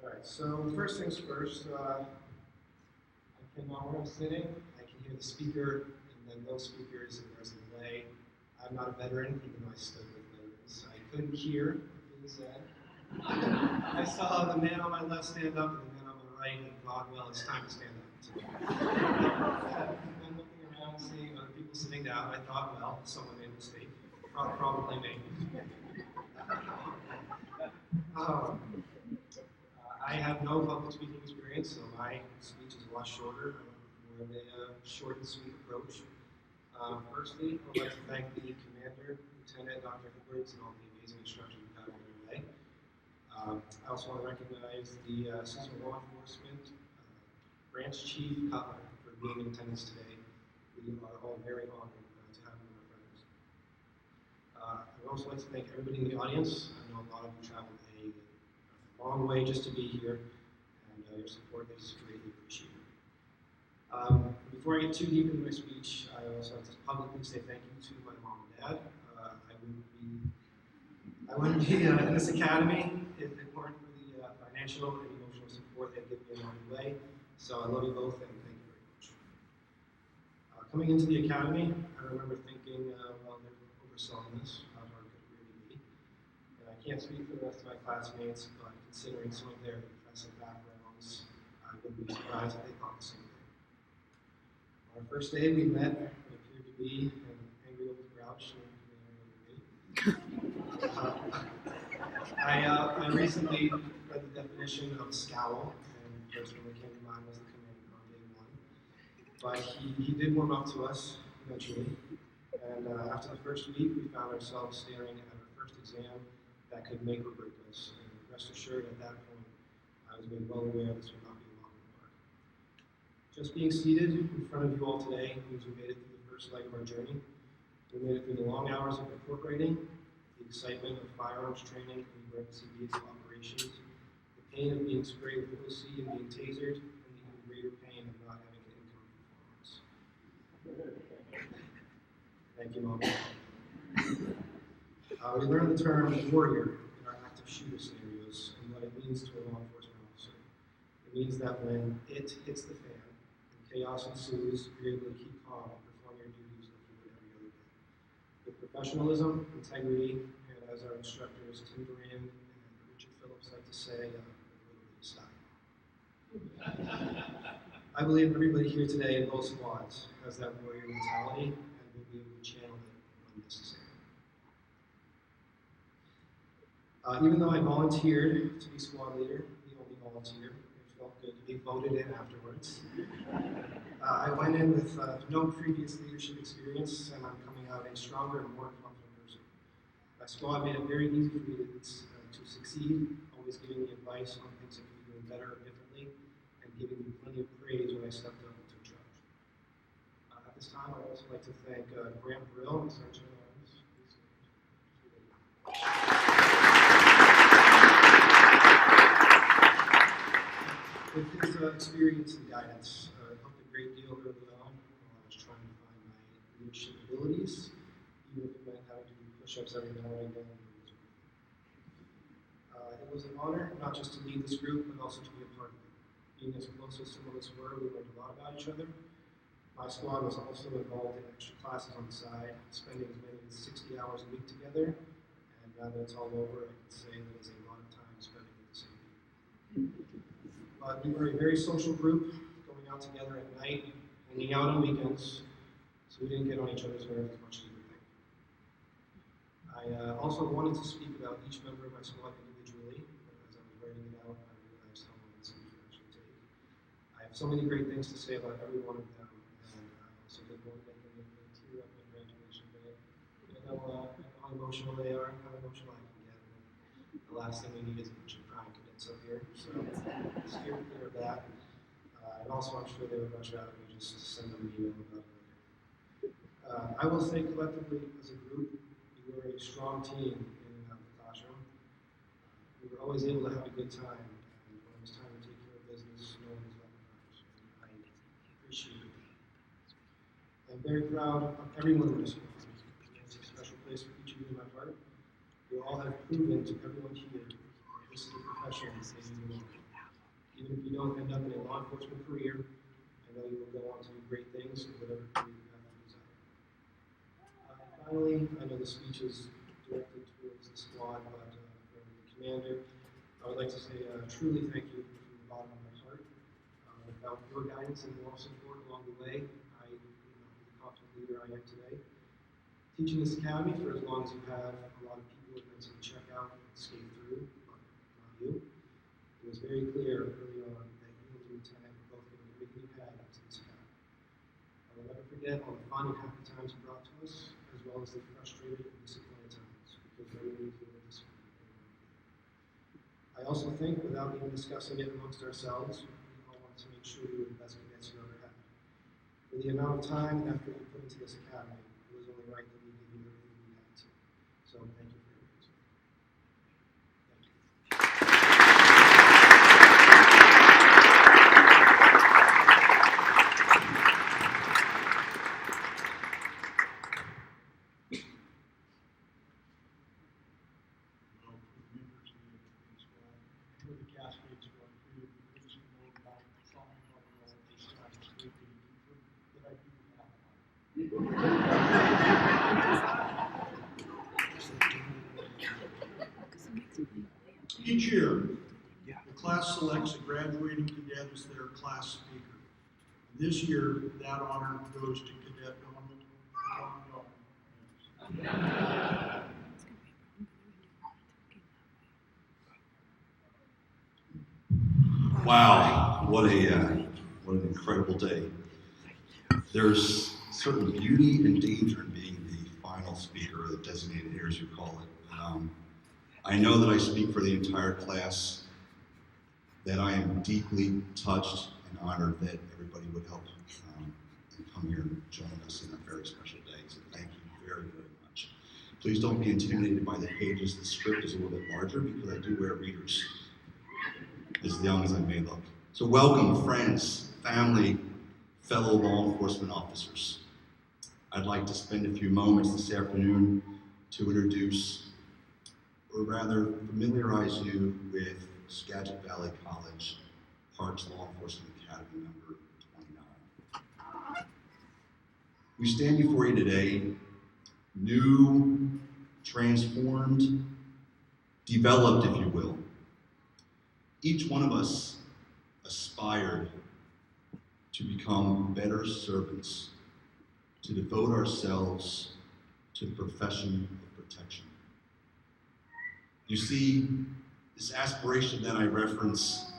All right, so first things first, I cannot where I'm sitting. I can hear the speaker and then no speakers, and there's a delay. I'm not a veteran, even though I stood with veterans. I couldn't hear what being said. I saw the man on my left stand up and the man on my right, and thought, well, it's time to stand up. I'm looking around, seeing other people sitting down. I thought, well, someone made a mistake. Probably me. I have no public speaking experience, so my speech is a lot shorter. I'm more of a short and sweet approach. Firstly, I would like to thank the commander, Lieutenant Dr. Edwards, and all the amazing instruction we've had along the way. I also want to recognize the Assistant Law Enforcement Branch Chief Cutler for being in attendance today. We are all very honored to have you, my friends. I would also like to thank everybody in the audience. I know a lot of you traveled a long way just to be here, and your support is greatly appreciated. Before I get too deep into my speech, I also have to publicly say thank you to my mom and dad. I wouldn't be in this academy if it weren't for the financial and emotional support they've given me along the way. So I love you both, and thank you very much. Coming into the academy, I remember thinking, well, they're overselling this. How hard could it really be? And I can't speak for the rest of my classmates, but considering some of their impressive backgrounds, I wouldn't be surprised if they thought the same thing. On our first day, we met and me, an angry old grouch named I recently read the definition of scowl, and the first one that came to mind was the commander on day one. But he did warm up to us eventually, and after the first week, we found ourselves staring at our first exam that could make or break us. And rest assured, at that point, I was made well aware this would not be a walk in the park. Just being seated in front of you all today means we made it through the first leg of our journey. We made it through the long hours of report writing, the excitement of firearms training and emergency vehicle operations, the pain of being sprayed with OC and being tasered, and the even greater pain of not having an income performance. Thank you, Mom. We learned the term warrior in our active shooter scenarios and what it means to a law enforcement officer. It means that when it hits the fan and chaos ensues, you're able to keep calm and perform your duties like you would every other day. With professionalism, integrity, and as our instructors Tim Duran and Richard Phillips like to say, with a little bit of style. I believe everybody here today in both squads has that warrior mentality and will be able to channel it when necessary. Even though I volunteered to be squad leader, the only volunteer, it felt good to be voted in afterwards. I went in with no previous leadership experience, and I'm coming out a stronger and more confident person. My squad made it very easy for me to succeed, always giving me advice on things that could be doing better or differently, and giving me plenty of praise when I stepped up and took charge. At this time, I'd also like to thank Grant Brill and Sergeant Adams. With his experience and guidance, it helped a great deal early on while I was trying to find my leadership abilities, even if it meant having to do push-ups every now and again. It was an honor not just to lead this group, but also to be a part of it. Being as close as some of us were, we learned a lot about each other. My squad was also involved in extra classes on the side, spending as many as 60 hours a week together. And now that it's all over, I can say that it's a lot of time spending with the same people. We were a very social group, going out together at night, hanging out on weekends, so we didn't get on each other's nerves as much as we would think. I also wanted to speak about each member of my squad individually, but as I was writing it out, I realized how long this would actually take. I have so many great things to say about every one of them, and I also didn't want to make them tear up in graduation day. I know how emotional they are, how emotional I can get. The last thing we need is a bunch of crying cadets up here, so steer clear of that. And also, I'm sure they would rush out and just send them an email about it later. I will say collectively, as a group, we were a strong team in and out of the classroom. We were always able to have a good time, and when it was time to take care of business, no one was left behind. I appreciate it. I'm very proud of everyone in this squad. There's a special place for each of you in my heart. You all have proven to everyone here that this is a profession that you belong. Even if you don't end up in a law enforcement career, I know you will go on to do great things in whatever career you have to desire. Finally, I know the speech is directed towards the squad, but for the commander, I would like to say truly thank you from the bottom of my heart. Without your guidance and moral support along the way, I would not be the confident leader I am today. Teaching this academy for as long as you have, a lot of people have meant to check out and skate through, but not you. It was very clear early on that you and the lieutenant were both giving everything you had to this academy. I will never forget all the fun and happy times you brought to us, as well as the frustrated and disappointed times, because they made me feel disappointed. I also think, without even discussing it amongst ourselves, we all wanted to make sure we were the best cadets you ever had. For the amount of time and effort you put into this academy, it was only right that we gave you everything we had to. So thank you for everything. Thank you. Well, for the members of the squad, for the Cascade squad, for you, please know about the song level of the squad is way deeper than I do now. Each year, the class selects a graduating cadet as their class speaker. This year, that honor goes to Cadet Donald Wow, what an incredible day. There's certain beauty and danger in being the final speaker, or the designated heir, as you call it. I know that I speak for the entire class, that I am deeply touched and honored that everybody would help and come here and join us in a very special day. So thank you very, very much. Please don't be intimidated by the pages. The script is a little bit larger because I do wear readers, as young as I may look. So welcome, friends, family, fellow law enforcement officers. I'd like to spend a few moments this afternoon to introduce, or rather familiarize you with Skagit Valley College, Parks Law Enforcement Academy number 29. We stand before you today, new, transformed, developed, if you will. Each one of us aspired to become better servants, to devote ourselves to the profession of protection. You see, this aspiration that I reference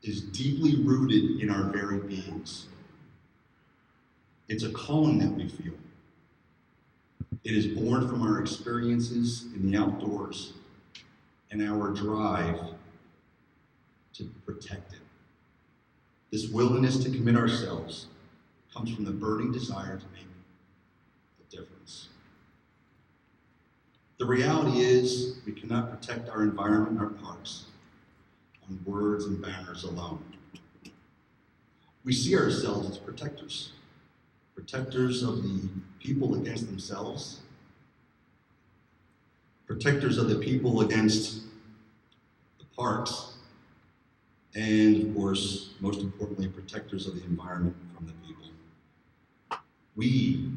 is deeply rooted in our very beings. It's a calling that we feel. It is born from our experiences in the outdoors and our drive to protect it. This willingness to commit ourselves comes from the burning desire to make a difference. The reality is we cannot protect our environment and our parks on words and banners alone. We see ourselves as protectors of the people against themselves, protectors of the people against the parks, and of course, most importantly, protectors of the environment from the people. We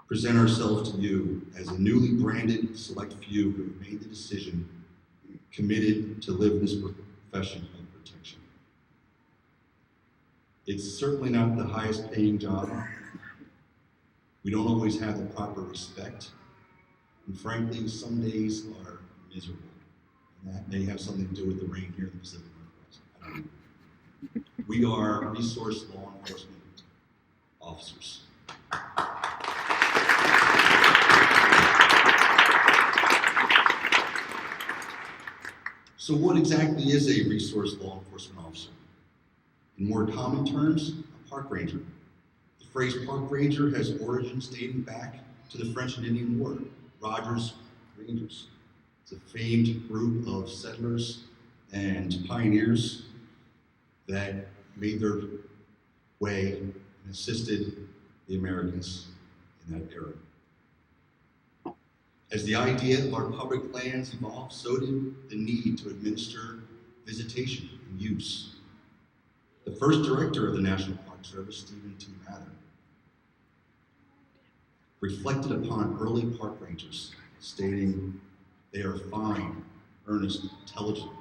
present ourselves to you as a newly branded select few who have made the decision, committed to live this profession of protection. It's certainly not the highest paying job. We don't always have the proper respect. And frankly, some days are miserable. And that may have something to do with the rain here in the Pacific Northwest. I don't know. We are resource law enforcement officers. So what exactly is a resource law enforcement officer? In more common terms, a park ranger. The phrase park ranger has origins dating back to the French and Indian War, Rogers Rangers. It's a famed group of settlers and pioneers that made their way and assisted the Americans in that era. As the idea of our public lands evolved, so did the need to administer visitation and use. The first director of the National Park Service, Stephen T. Mather, reflected upon early park rangers, stating, "They are a fine, earnest, intelligent,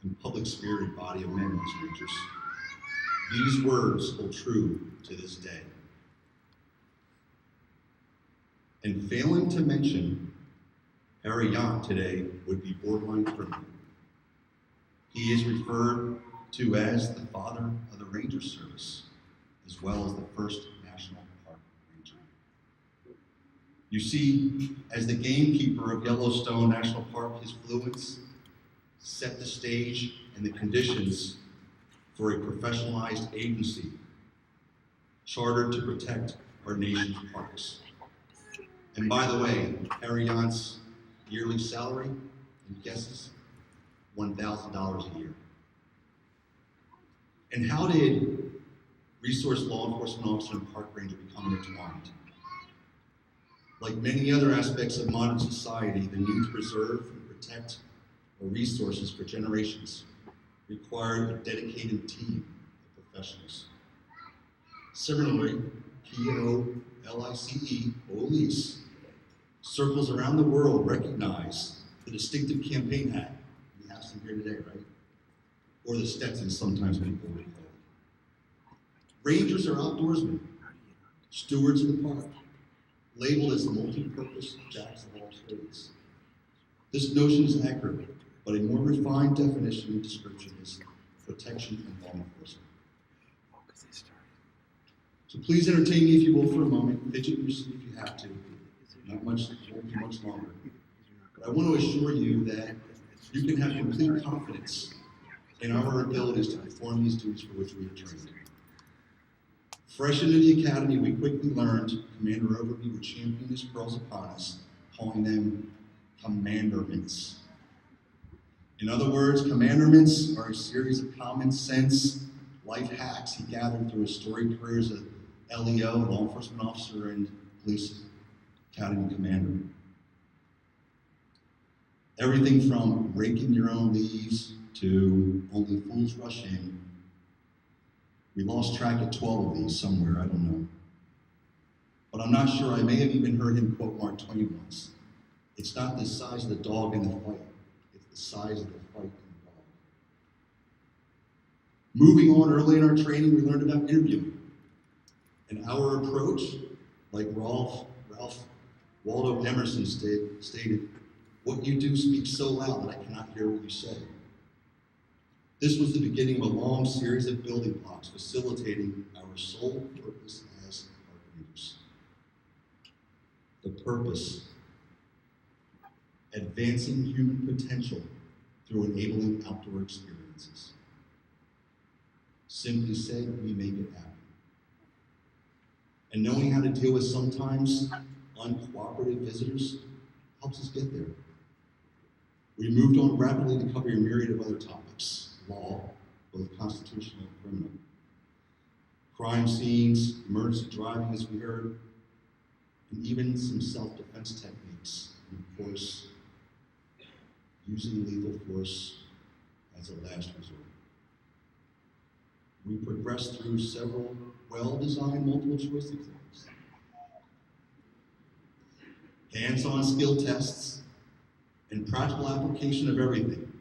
and public-spirited body of men, these rangers." These words hold true to this day. And failing to mention Harry Yant today would be borderline criminal. He is referred to as the father of the Ranger Service, as well as the first National Park Ranger. You see, as the gamekeeper of Yellowstone National Park, his fluence set the stage and the conditions for a professionalized agency chartered to protect our nation's parks. And by the way, Harry Yant's yearly salary, and guesses, $1,000 a year. And how did resource law enforcement officer and park ranger become intertwined? Like many other aspects of modern society, the need to preserve and protect our resources for generations required a dedicated team of professionals. Similarly, PLEA, police, circles around the world recognize the distinctive campaign hat. We have some here today, right? Or the Stetson, sometimes people would call it. Rangers are outdoorsmen. Stewards of the park, labeled as multi-purpose jacks of all trades. This notion is accurate, but a more refined definition and description is protection and law enforcement. So please entertain me if you will for a moment, fidget your seat if you have to. Not much, it won't be much longer. But I want to assure you that you can have complete confidence in our abilities to perform these duties for which we are trained. Fresh into the academy, we quickly learned Commander Overby would champion his pearls upon us, calling them commandments. In other words, commandments are a series of common sense life hacks he gathered through his storied career as a LEO, law enforcement officer, and police academy commander. Everything from raking your own leaves to only fools rush in. We lost track of 12 of these somewhere, I don't know. But I'm not sure, I may have even heard him quote Mark Twain once. It's not the size of the dog in the fight, it's the size of the fight in the dog. Moving on, early in our training, we learned about interviewing. And our approach, like Ralph Waldo Emerson stated, what you do speaks so loud that I cannot hear what you say. This was the beginning of a long series of building blocks facilitating our sole purpose as park rangers. The purpose, advancing human potential through enabling outdoor experiences. Simply said, we make it happen. And knowing how to deal with sometimes uncooperative visitors helps us get there. We moved on rapidly to cover a myriad of other topics. Law, both constitutional and criminal. Crime scenes, emergency driving, as we heard, and even some self-defense techniques, and of course, using lethal force as a last resort. We progressed through several well-designed multiple choice exams, hands-on skill tests, and practical application of everything,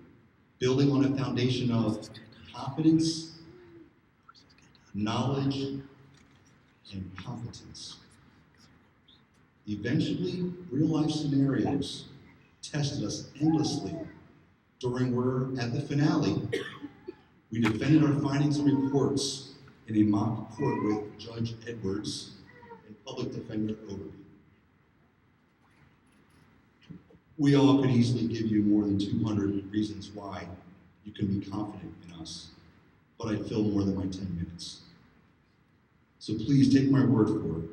building on a foundation of confidence, knowledge, and competence. Eventually, real-life scenarios tested us endlessly during where, at the finale, we defended our findings and reports in a mock court with Judge Edwards and Public Defender Overby. We all could easily give you more than 200 reasons why you can be confident in us, but I'd fill more than my 10 minutes. So please take my word for it.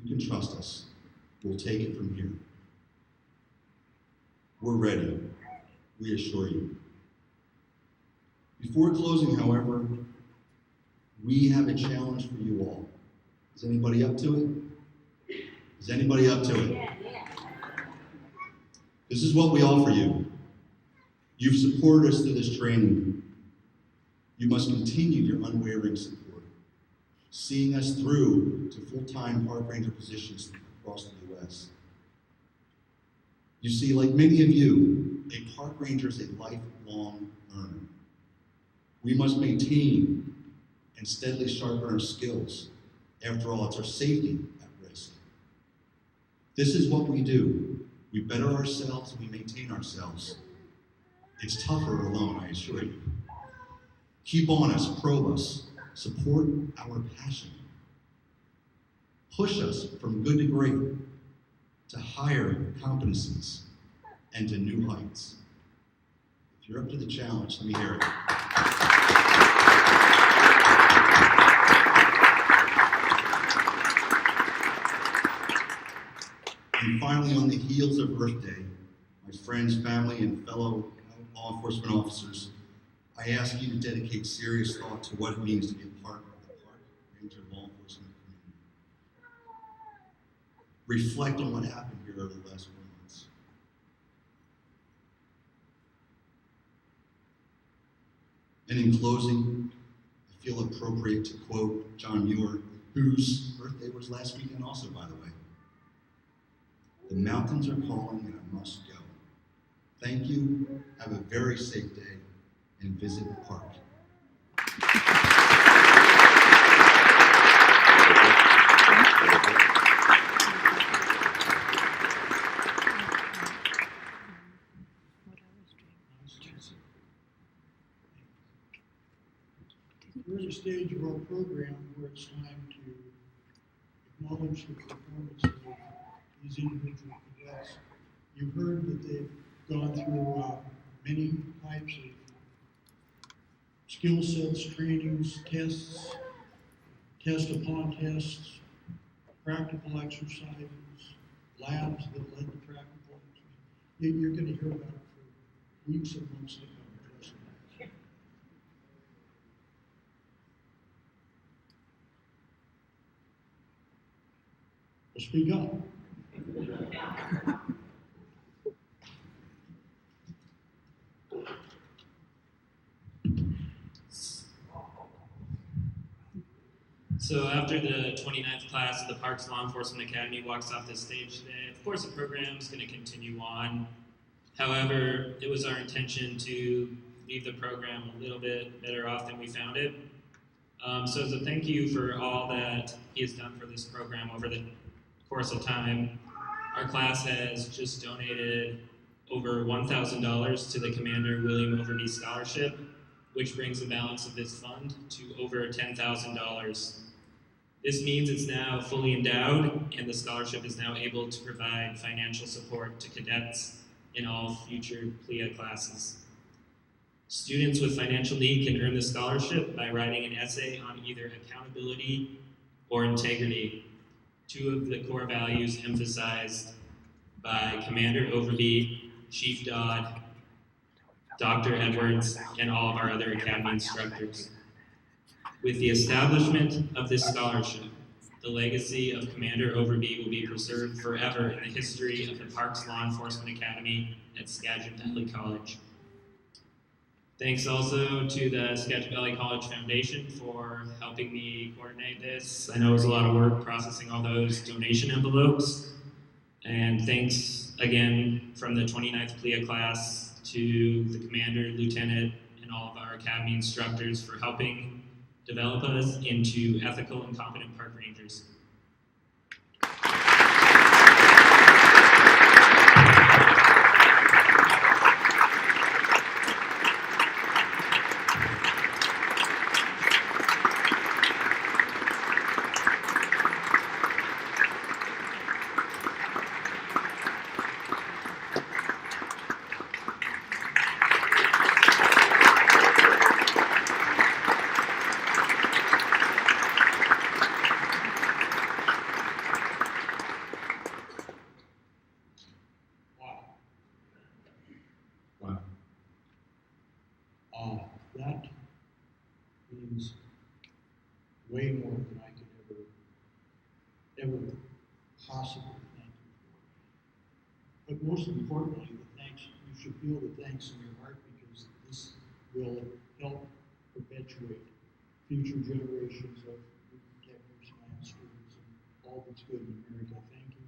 You can trust us. We'll take it from here. We're ready, we assure you. Before closing, however, we have a challenge for you all. Is anybody up to it? Is anybody up to it? This is what we offer you. You've supported us through this training. You must continue your unwavering support, seeing us through to full-time park ranger positions across the U.S. You see, like many of you, a park ranger is a lifelong learner. We must maintain and steadily sharpen our skills. After all, it's our safety at risk. This is what we do. We better ourselves and we maintain ourselves. It's tougher alone, I assure you. Keep on us, probe us, support our passion. Push us from good to great, to higher competencies, and to new heights. If you're up to the challenge, let me hear it. And finally, on the heels of Earth Day, my friends, family, and fellow law enforcement officers, I ask you to dedicate serious thought to what it means to be a part of the park ranger law enforcement community. Reflect on what happened here over the last 4 months. And in closing, I feel appropriate to quote John Muir, whose birthday was last weekend also, by the way. The mountains are calling and I must go. Thank you, have a very safe day, and visit the park. we're at a stage of our program where it's time to acknowledge the performance of these individual cadets. You've heard that they've gone through many types of skill sets, trainings, tests, test upon tests, practical exercises, labs that led to practical exercises. You're going to hear about it for weeks and months to come. Trust me. Well, speak up. So after the 29th class of the Parks Law Enforcement Academy walks off this stage today, of course the program is going to continue on. However, it was our intention to leave the program a little bit better off than we found it. So as a thank you for all that he has done for this program over the course of time, our class has just donated over $1,000 to the Commander William Overby Scholarship, which brings the balance of this fund to over $10,000. This means it's now fully endowed, and the scholarship is now able to provide financial support to cadets in all future PLEA classes. Students with financial need can earn the scholarship by writing an essay on either accountability or integrity, two of the core values emphasized by Commander Overby, Chief Dodd, Dr. Edwards, and all of our other Academy instructors. With the establishment of this scholarship, the legacy of Commander Overby will be preserved forever in the history of the Parks Law Enforcement Academy at Skagit Valley College. Thanks also to the Skagit Valley College Foundation for helping me coordinate this. I know it was a lot of work processing all those donation envelopes. And thanks again from the 29th PLEA class to the Commander, Lieutenant, and all of our Academy instructors for helping develop us into ethical and competent park rangers. That means way more than I could ever possibly thank you for. But most importantly, the thanks, you should feel the thanks in your heart because this will help perpetuate future generations of detectives and students and all that's good in America. Thank you.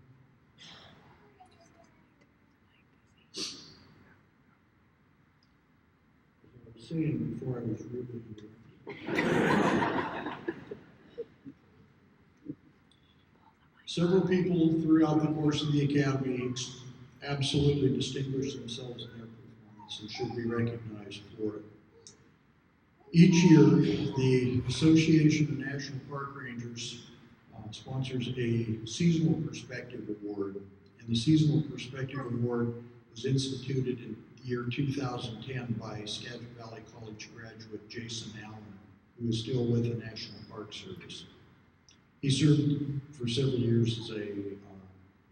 Saying before I was rudely here. Several people throughout the course of the Academy absolutely distinguished themselves in their performance and should be recognized for it. Each year, the Association of National Park Rangers sponsors a Seasonal Perspective Award, and the Seasonal Perspective Award was instituted in the year 2010 by Skagit Valley College graduate Jason Allen, who is still with the National Park Service. He served for several years as a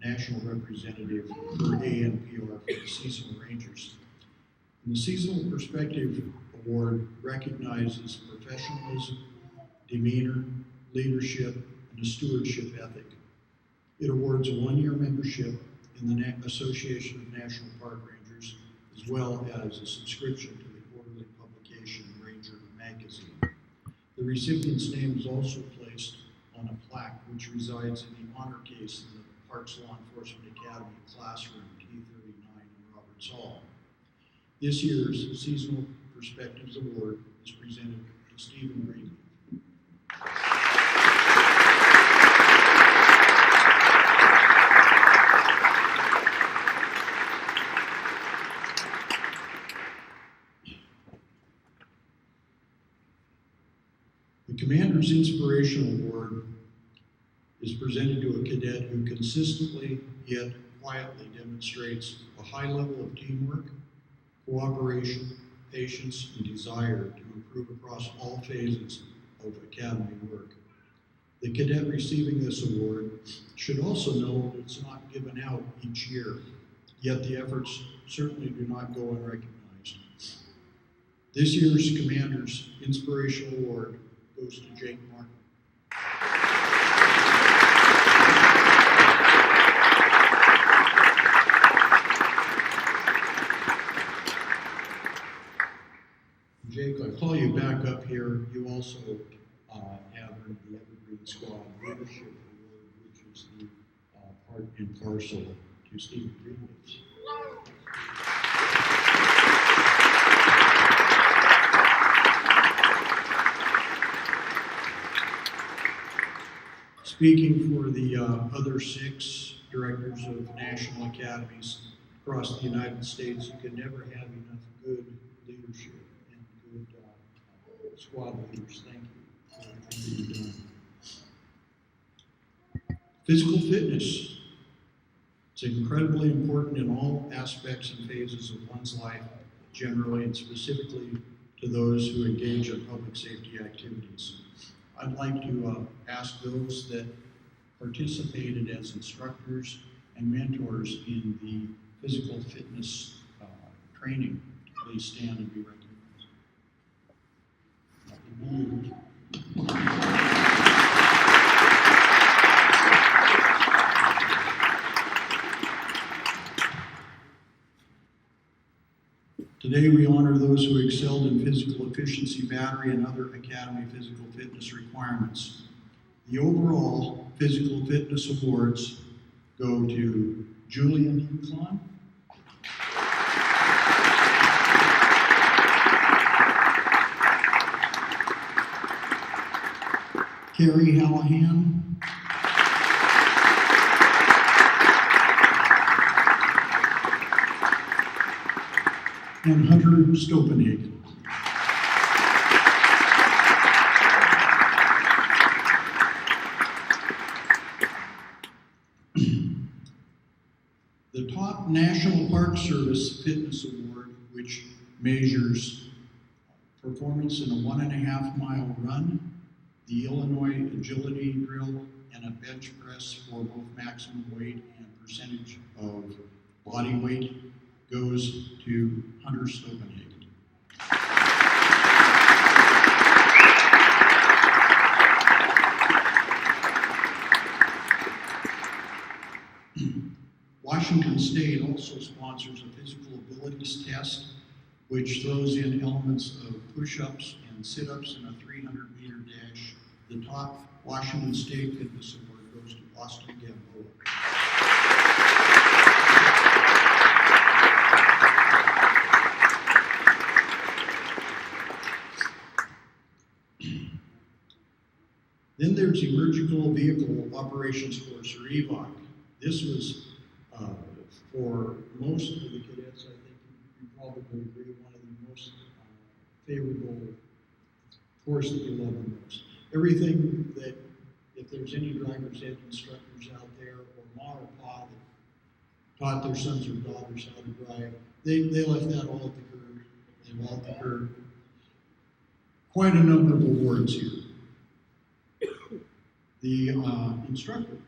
national representative for ANPR for the Seasonal Rangers. And the Seasonal Perspective Award recognizes professionalism, demeanor, leadership, and a stewardship ethic. It awards a one-year membership in the Association of National Park Rangers, as well as a subscription to the quarterly publication Ranger magazine. The recipient's name is also placed on a plaque which resides in the honor case in the Parks Law Enforcement Academy classroom T39 in Roberts Hall. This year's Seasonal Perspectives Award is presented to Stephen Green. Commander's Inspirational Award is presented to a cadet who consistently yet quietly demonstrates a high level of teamwork, cooperation, patience, and desire to improve across all phases of academy work. The cadet receiving this award should also know that it's not given out each year, yet the efforts certainly do not go unrecognized. This year's Commander's Inspirational Award goes to Jake Martin. Jake, I'll call you back up here. You also have earned the Evergreen Squad Leadership Award, which is the part and parcel to Stephen Greenleaf's. Speaking for the other 6 directors of national academies across the United States, you can never have enough good leadership and good squad leaders. Thank you for everything that you've done. Physical fitness. It's incredibly important in all aspects and phases of one's life, generally and specifically to those who engage in public safety activities. I'd like to ask those that participated as instructors and mentors in the physical fitness training to please stand and be recognized. Today we honor those who excelled in physical efficiency, battery, and other academy physical fitness requirements. The overall physical fitness awards go to Julian Huclon, Carrie Hallahan, and Hunter Stopenhagen. The top National Park Service Fitness Award, which measures performance in a 1.5-mile run, the Illinois Agility Drill, and a bench press for both maximum weight and percentage of body weight, goes to Hunter Stopenhagen. Washington State also sponsors a physical abilities test, which throws in elements of push-ups and sit-ups and a 300-meter dash. The top Washington State Fitness Award goes to Austin Gamboa. Then there's Emergical Vehicle Operations Course, or EVOC. This was, for most of the cadets, I think you probably agree, one of the most favorable course that you love the most. Everything that, if there's any driver's ed instructors out there, or ma or pa that taught their sons or daughters how to drive, they left that all at the curb. They walked the curb. Quite a number of awards here. The instructor,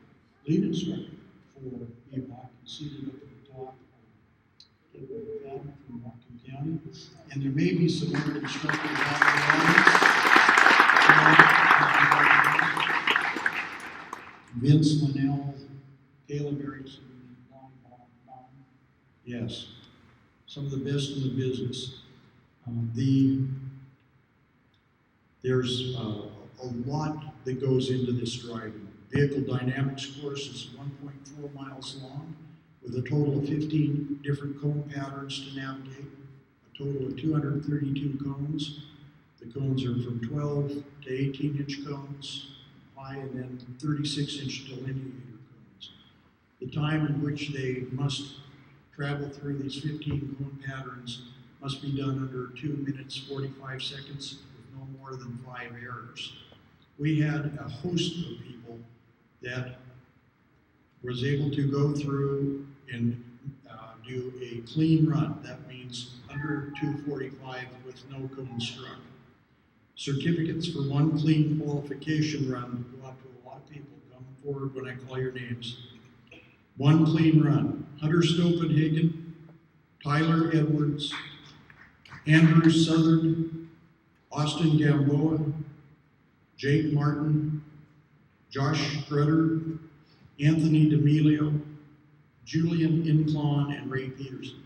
lead instructor for EVOC, seated up at the top, from Whatcom County, and there may be some other instructors out there. Vince Linnell, Caleb Erickson, yes, some of the best in the business. There's a lot that goes into this driving. Vehicle dynamics course is 1.4 miles long, with a total of 15 different cone patterns to navigate, a total of 232 cones. The cones are from 12 to 18-inch cones high, and then 36-inch delineator cones. The time in which they must travel through these 15 cone patterns must be done under 2 minutes 45 seconds with no more than 5 errors. we had a host of people that was able to go through and do a clean run. That means under 245 with no cone struck. Certificates for one clean qualification run go out to a lot of people. Come forward when I call your names. One clean run. Hunter Stopenhagen, Tyler Edwards, Andrew Southern, Austin Gamboa, Jake Martin, Josh Strutter, Anthony D'Amelio, Julian Inclon, and Ray Peterson.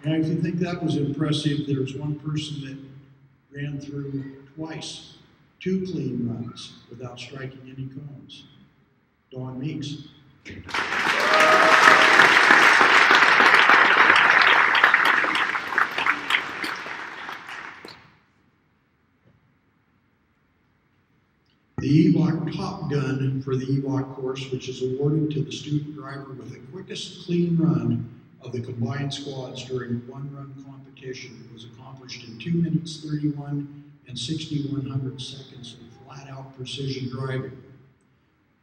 And if you think that was impressive, there was one person that ran through twice, 2 clean runs without striking any cones. Dawn Meeks. The EVOC Top Gun for the EVOC course, which is awarded to the student driver with the quickest clean run of the combined squads during a one-run competition. It was accomplished in 2 minutes 31 and 6100 seconds of flat-out precision driving.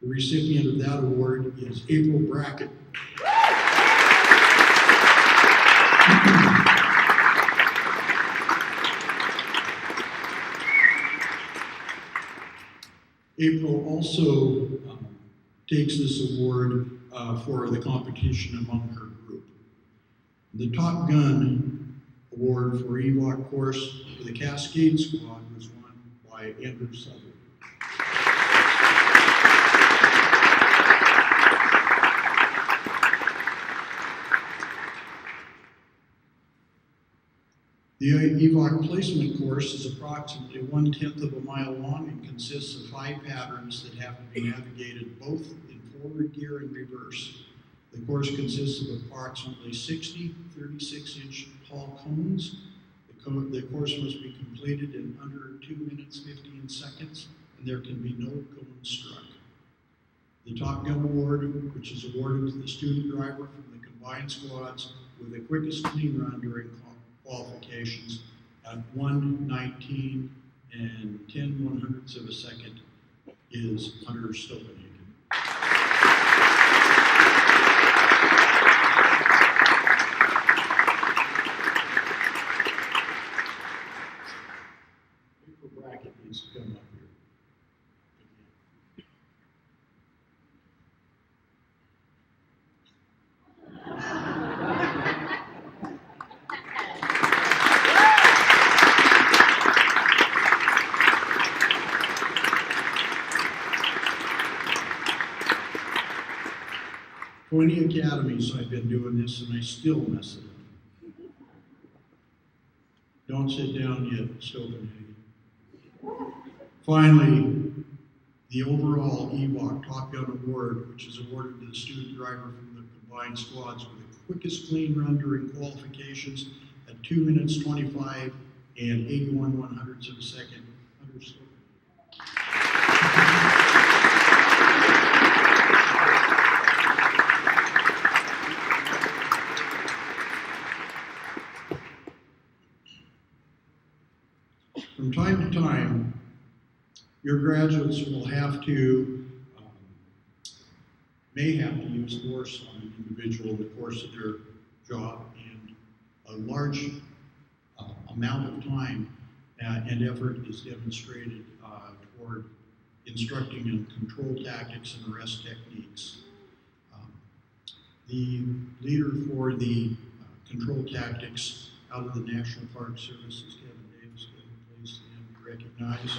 The recipient of that award is April Brackett. April also takes this award for the competition among her group. The Top Gun award for EVOC course for the Cascade squad was won by Andrew Southern. The EVOC placement course is approximately 1/10 of a mile long and consists of 5 patterns that have to be navigated both in forward gear and reverse. The course consists of approximately 60 36-inch tall cones. The course must be completed in under 2 minutes 15 seconds, and there can be no cone struck. The Top Gun Award, which is awarded to the student driver from the combined squads with the quickest clean run during qualifications at 1:19 and 10/100ths of a second, is Hunter Stopenhagen. April Brackett needs to come up here. For 20 academies I've been doing this and I still mess it up. Don't sit down yet, Stopenhagen. Finally, the overall EVOC Top Gun Award, which is awarded to the student driver from the combined squads with the quickest clean run during qualifications at 2 minutes 25 and 81/100ths of a second. Hunter Stopenhagen. From time to time, your graduates will have to, may have to use force on an individual in the course of their job, and a large amount of time and effort is demonstrated toward instructing in control tactics and arrest techniques. The leader for the control tactics out of the National Park Service is Kevin Davis. Kevin, please stand and be recognized.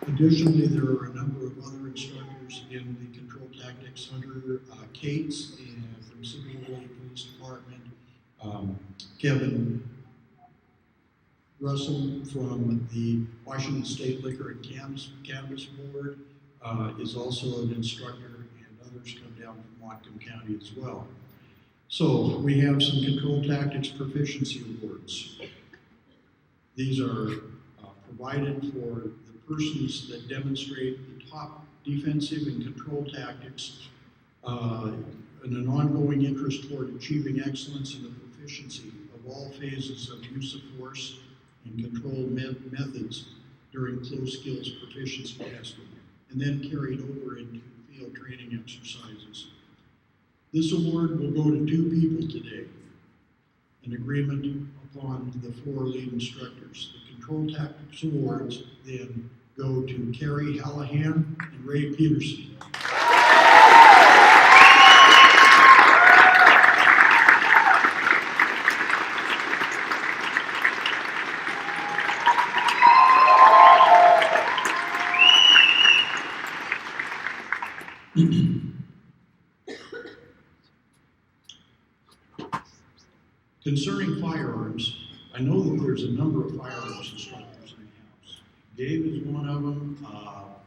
Additionally, there are a number of other instructors in the control tactics, Hunter Cates from Signal Valley Police Department, Kevin Russell from the Washington State Liquor and Cannabis Board is also an instructor, and others come down from Whatcom County as well. So we have some control tactics proficiency awards. These are provided for the persons that demonstrate the top defensive and control tactics and an ongoing interest toward achieving excellence in the proficiency of all phases of use of force and control methods during close skills proficiency testing, and then carried over into field training exercises. This award will go to 2 people today, an agreement upon the 4 lead instructors. The Control Tactics Awards then go to Carrie Hallahan and Ray Peterson. Concerning firearms, I know that there's a number of firearms instructors in the house. Dave is one of them.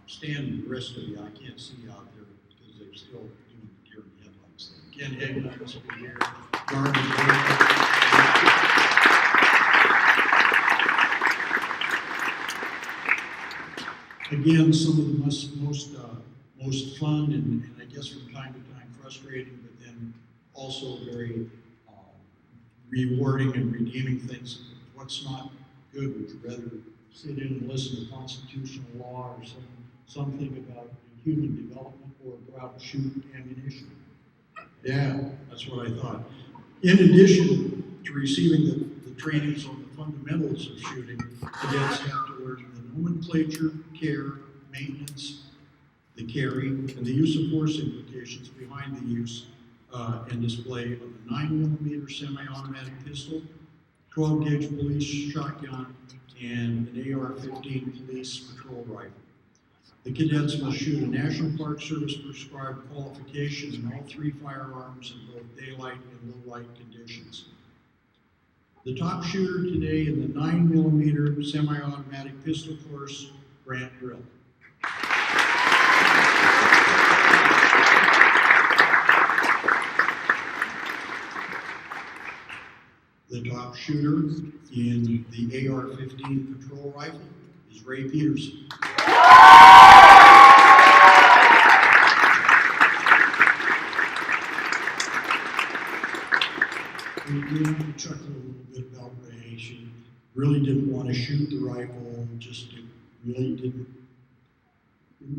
Stan and the rest of you, I can't see out there because they're still doing the deer in the headlights thing. Ken Hegman is over here. Again, some of the most fun and I guess from time to time frustrating, but then also very rewarding and redeeming things. What's not good, would you rather sit in and listen to constitutional law or something about human development, or go out and shoot ammunition? Yeah, that's what I thought. In addition to receiving the trainings on the fundamentals of shooting, cadets have to learn the nomenclature, care, maintenance, the carry, and the use of force implications behind the use and display of a 9mm semi-automatic pistol, 12-gauge police shotgun, and an AR-15 police patrol rifle. The cadets must shoot a National Park Service prescribed qualification in all 3 firearms in both daylight and low-light conditions. The top shooter today in the 9mm semi-automatic pistol course, Grant Drill. The top shooter in the AR-15 patrol rifle is Ray Peterson. We did chuckle a little bit about Ray. She really didn't want to shoot the rifle, just really didn't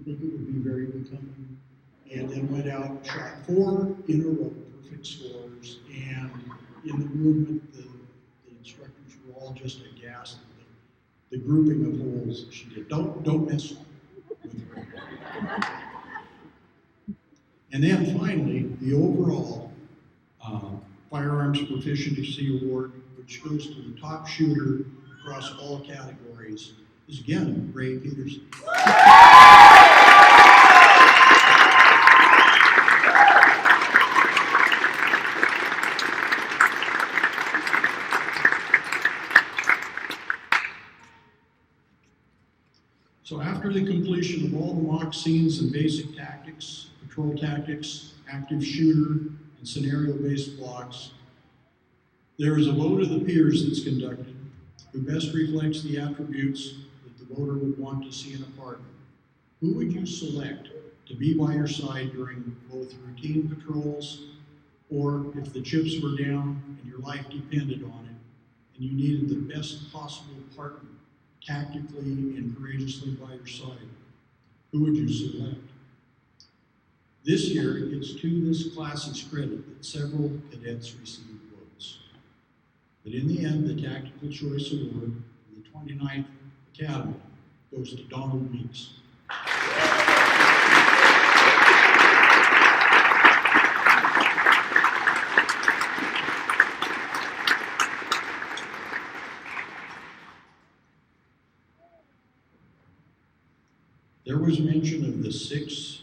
think it would be very becoming. And then went out and shot 4 in a row, perfect scores, and in the movement, the instructors were all just aghast at the grouping of holes she did. Don't mess with her. And then finally, the overall Firearms Proficiency Award, which goes to the top shooter across all categories, is again Ray Peterson. So after the completion of all the mock scenes and basic tactics, patrol tactics, active shooter, and scenario-based blocks, there is a vote of the peers that's conducted who best reflects the attributes that the voter would want to see in a partner. Who would you select to be by your side during both routine patrols, or if the chips were down and your life depended on it, and you needed the best possible partner tactically and courageously by your side? Who would you select? This year, it's to this class's credit that several cadets received votes. But in the end, the Tactical Choice Award for the 29th Academy goes to Donald Meeks. There was mention of the 6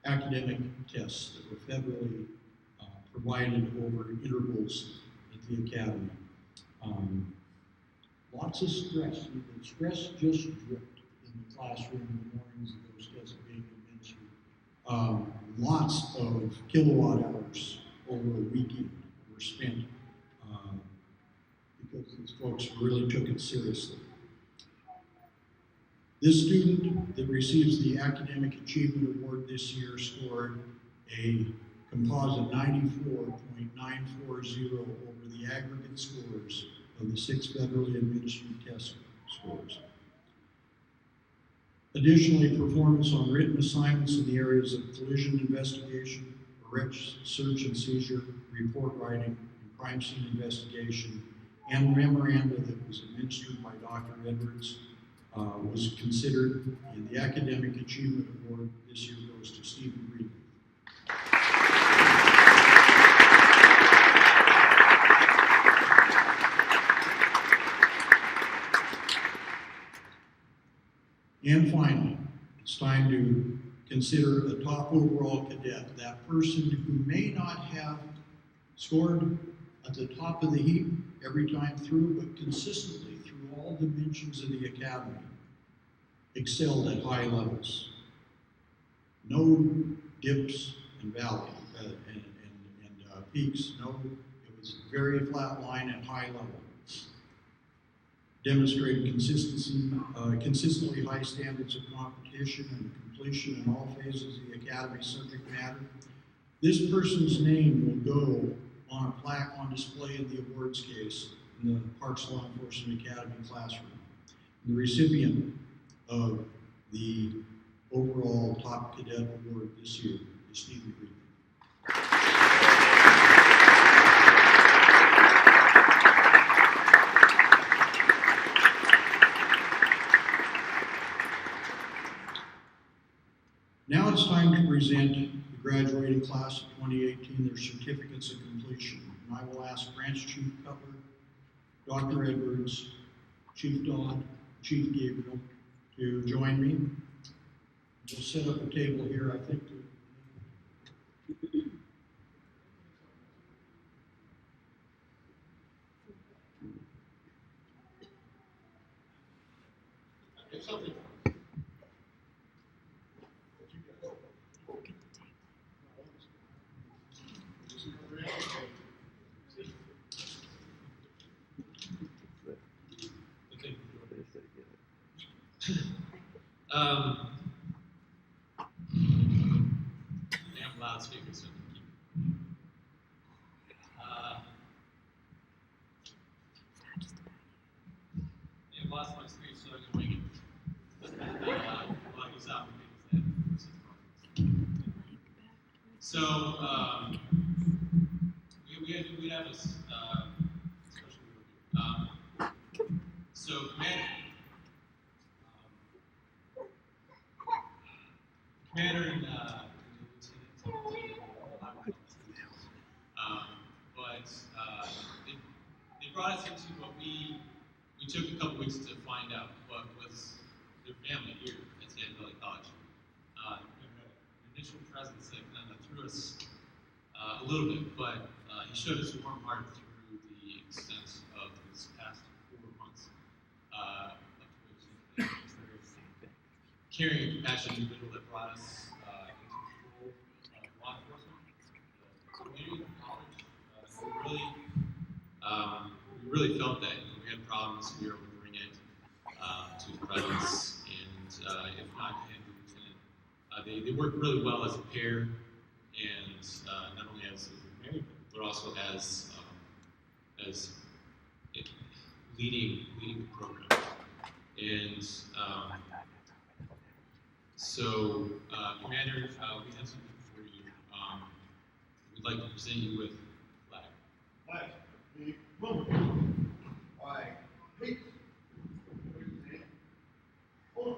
academic tests that were federally provided over intervals at the academy. Lots of stress. The stress just dripped in the classroom in the mornings of those tests being administered. Lots of kilowatt hours over a weekend were spent because these folks really took it seriously. This student that receives the Academic Achievement Award this year scored a composite 94.940 over the aggregate scores of the 6 federally administered test scores. Additionally, performance on written assignments in the areas of collision investigation, arrest, search and seizure, report writing, and crime scene investigation, and memoranda that was administered by Dr. Edwards was considered, and the Academic Achievement Award this year goes to Stephen Green. And finally, it's time to consider a top overall cadet, that person who may not have scored at the top of the heap every time through, but consistently through all dimensions of the academy, excelled at high levels. No dips and valleys and peaks. No, it was a very flat line at high level. Demonstrated consistently high standards of competition and completion in all phases of the academy's subject matter. This person's name will go on a plaque on display in the awards case in the Parks Law Enforcement Academy classroom. The recipient of the overall top cadet award this year is Stephen Green. Now it's time to present the graduating class of 2018 their certificates of completion. And I will ask Branch Chief Cutler, Dr. Edwards, Chief Dodd, Chief Gabriel to join me. We'll set up a table here, I think. They have loudspeakers, so I've lost my speech, so I'm going to wing it. Well, he's out. So, we have this special group. So, Commander and Lieutenant, but they brought us into what we took a couple weeks to find out what was their family here at Sand Valley College. An initial presence that kind of threw us a little bit, but he showed us a warm heart through the extent of his past 4 months, up to which he was a very caring and compassionate individual that brought us into the role of law enforcement, the community, the college. We really felt that when we had problems, we were able to bring it to his presence, and if not him, the lieutenant. They work really well as a pair, and not only as married, but also as leading the program. And so, Commander, we have something for you. We'd like to present you with a flag. Flag. Boom. Flag. Peace. Boom.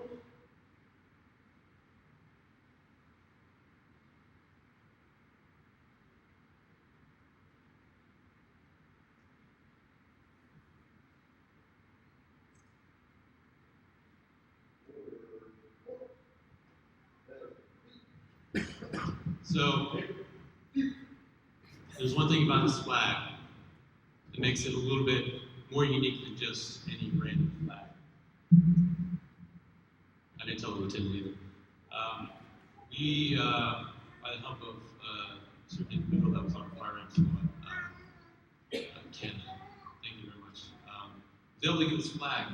So, there's one thing about this flag that makes it a little bit more unique than just any random flag. I didn't tell the lieutenant either. We, by the help of a certain individual that was on our fire rank squad, Ken, thank you very much, was able to get this flag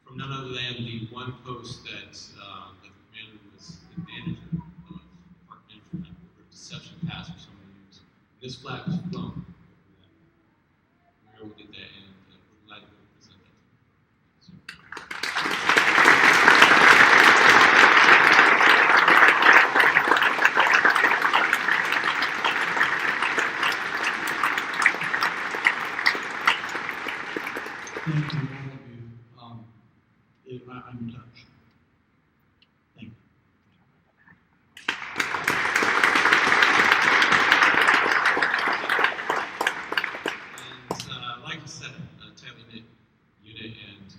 from none other than the one post that the commander was the manager of, park manager at Deception Pass for so many years. This flag was flown. We were able to get that, and we're glad to be able to present that. Thank you, all of you. I'm touched. Thank you. And like I said, a tightly knit unit and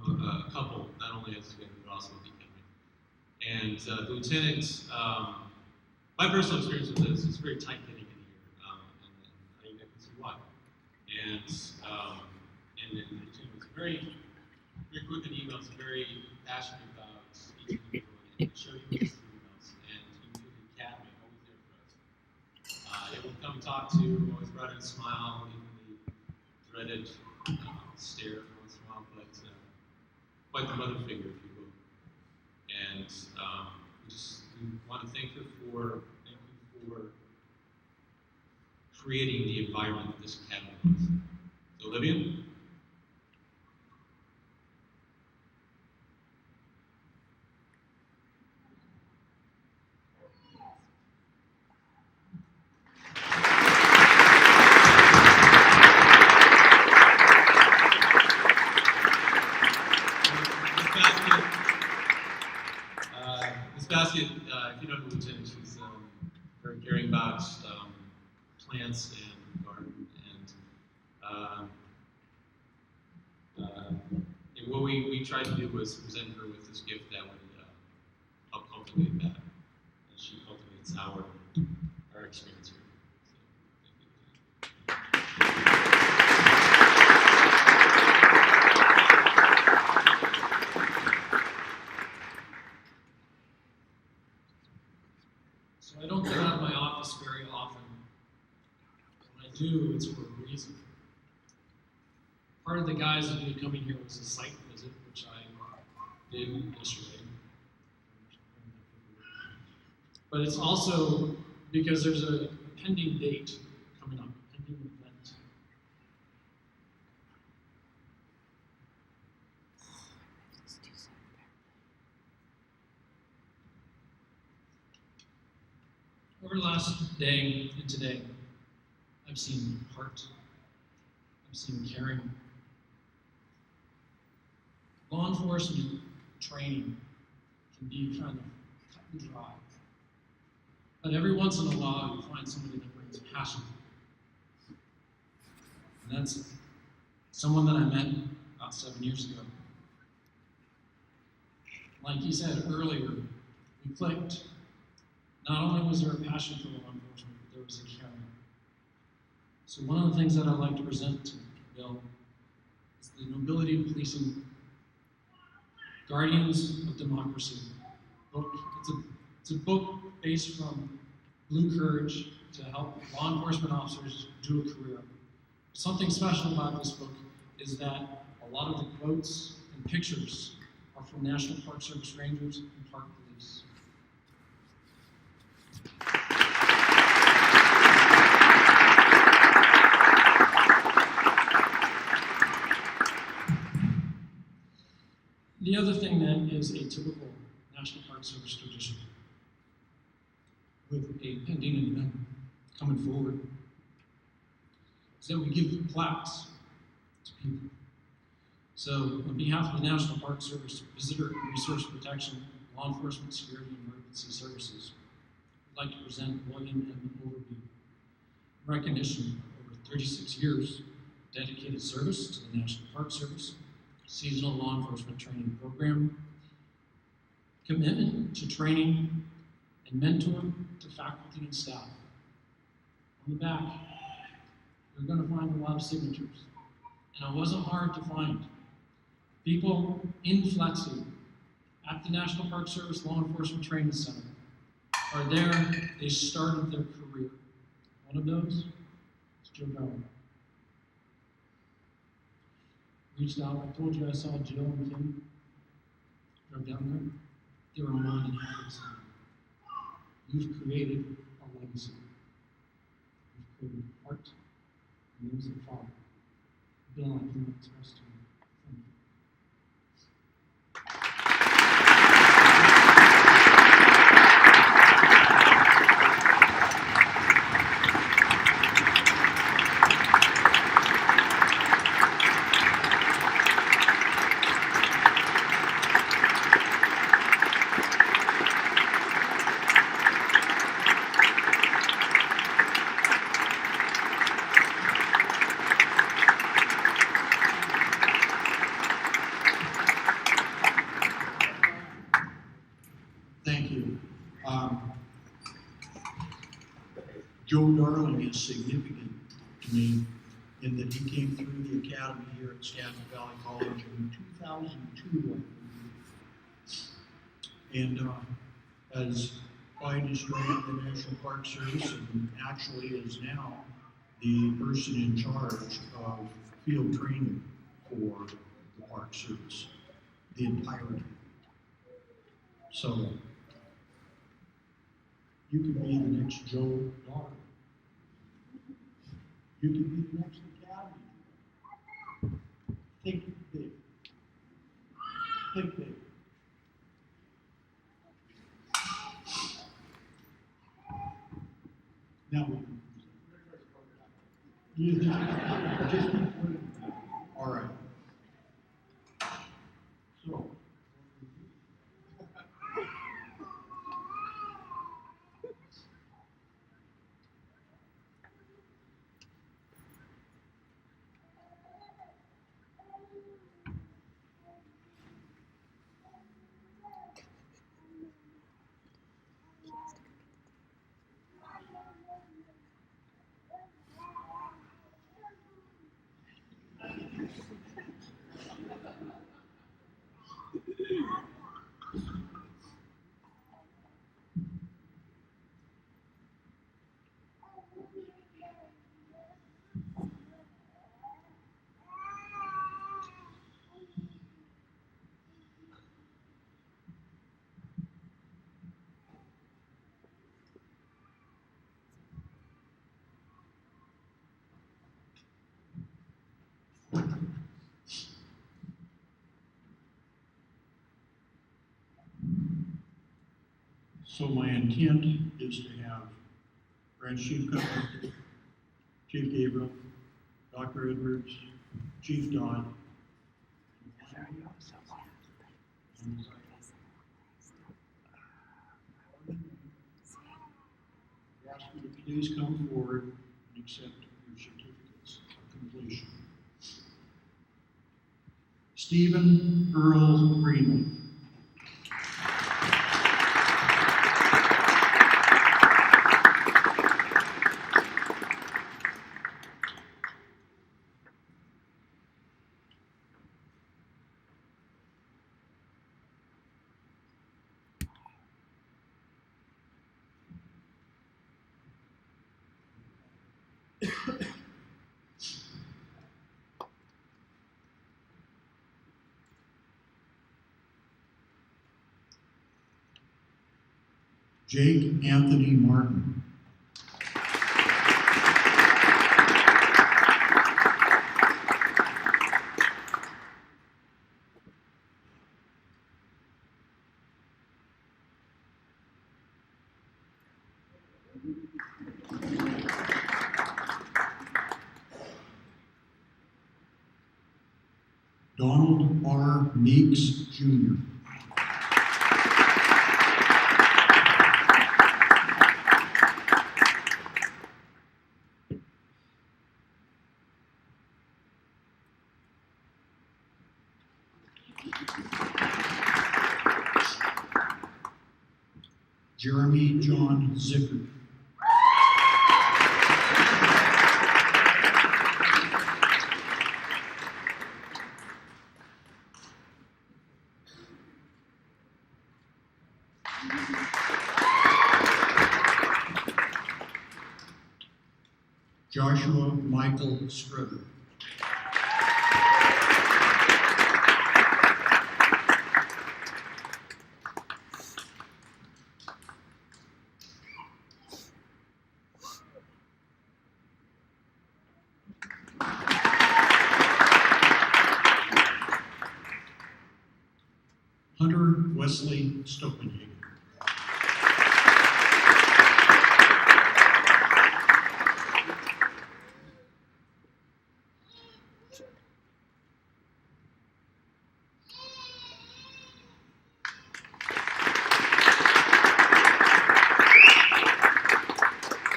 a couple, not only as together but also with the academy. And the lieutenant, my personal experience with this is very tight knitting in here, and I can see why. And then the lieutenant was very quick in emails, very passionate about each individual, and showed you his emails, and he was in the academy, always there for us. Able to come and talk to, always brought in a smile, even the dreaded stare every once in a while, but quite the mother figure, if you will. And we want to thank you for creating the environment that this academy was. So, Olivia? This basket, if you know the lieutenant, she's very caring about plants and garden, and what we tried to do was present her with this gift that would help cultivate that, and she cultivates our experience here. So I don't get out of my office very often. When I do, it's for a reason. Part of the guys that did coming here was a site visit, which I did yesterday. But it's also because there's a pending date coming up, a pending event. Over the last day and today, I've seen heart, I've seen caring. Law enforcement training can be kind of cut and dry. But every once in a while, you find somebody that brings passion. And that's someone that I met about 7 years ago. Like he said earlier, we clicked. Not only was there a passion for law enforcement, but there was a caring. So one of the things that I'd like to present to Bill is the Nobility of Policing Guardians of Democracy book. It's a book based from Blue Courage to help law enforcement officers do a career. Something special about this book is that a lot of the quotes and pictures are from National Park Service Rangers and Park Police. The other thing then is a typical National Park Service tradition with a pending event coming forward is that we give plaques to people. So on behalf of the National Park Service, Visitor and Resource Protection, Law Enforcement, Security, and Emergency Services, I'd like to present William M. Overby, recognition of over 36 years dedicated service to the National Park Service, seasonal law enforcement training program, commitment to training and mentor to faculty and staff. On the back, you're going to find a lot of signatures, and it wasn't hard to find. People in flat suit at the National Park Service Law Enforcement Training Center are there. They started their career. One of those is Joe Garland. Reached out. I told you I saw Jill and Kim drove down there. They were more than happy to see you. You've created a legacy. You've created art and those that follow. Bill, I cannot express to you. Thank you. Thank you. Joe Darling is significant to me in that he came through the academy here at Scatman Valley College in 2002, and has plied his trade in the National Park Service and actually is now the person in charge of field training for the Park Service, the entirety. So, you could be the next Joe Darling. You could be the next academy. Think big. Think big. Now we can. Just keep putting. All right. So. So my intent is to have Branch Chief Cutler, Chief Gabriel, Dr. Edwards, Chief Dodd, I ask you to please come forward and accept your certificates of completion. Stephen Earl Greenleaf. Jake Anthony Martin. Donald R. Meeks, Jr. Jeremy John Zickert. Joshua Michael Scribner. Hunter Wesley Stopenhagen.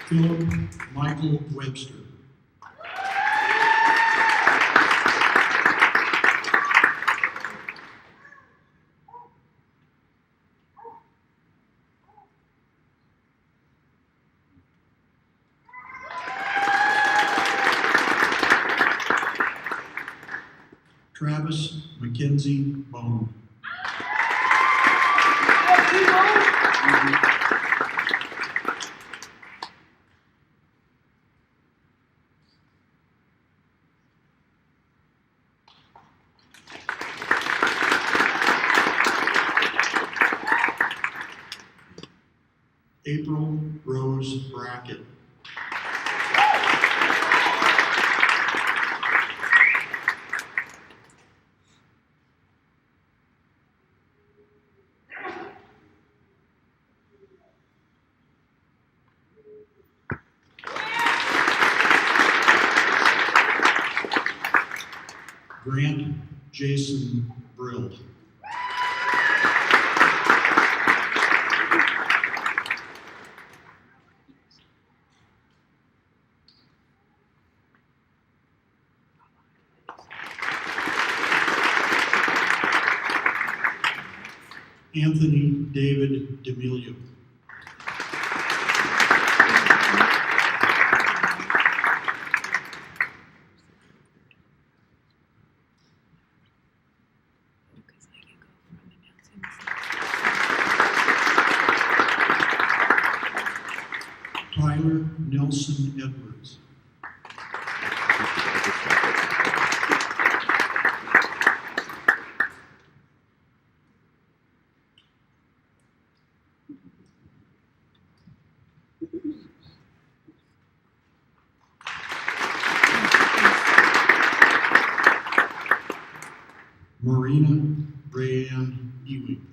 Philip Michael Webster. Travis Mackenzie Bone. April Rose Brackett. Grant Jason Brill. Anthony David D'Amelio. Tyler Nelson Edwards. Marina Rayanne Ewing.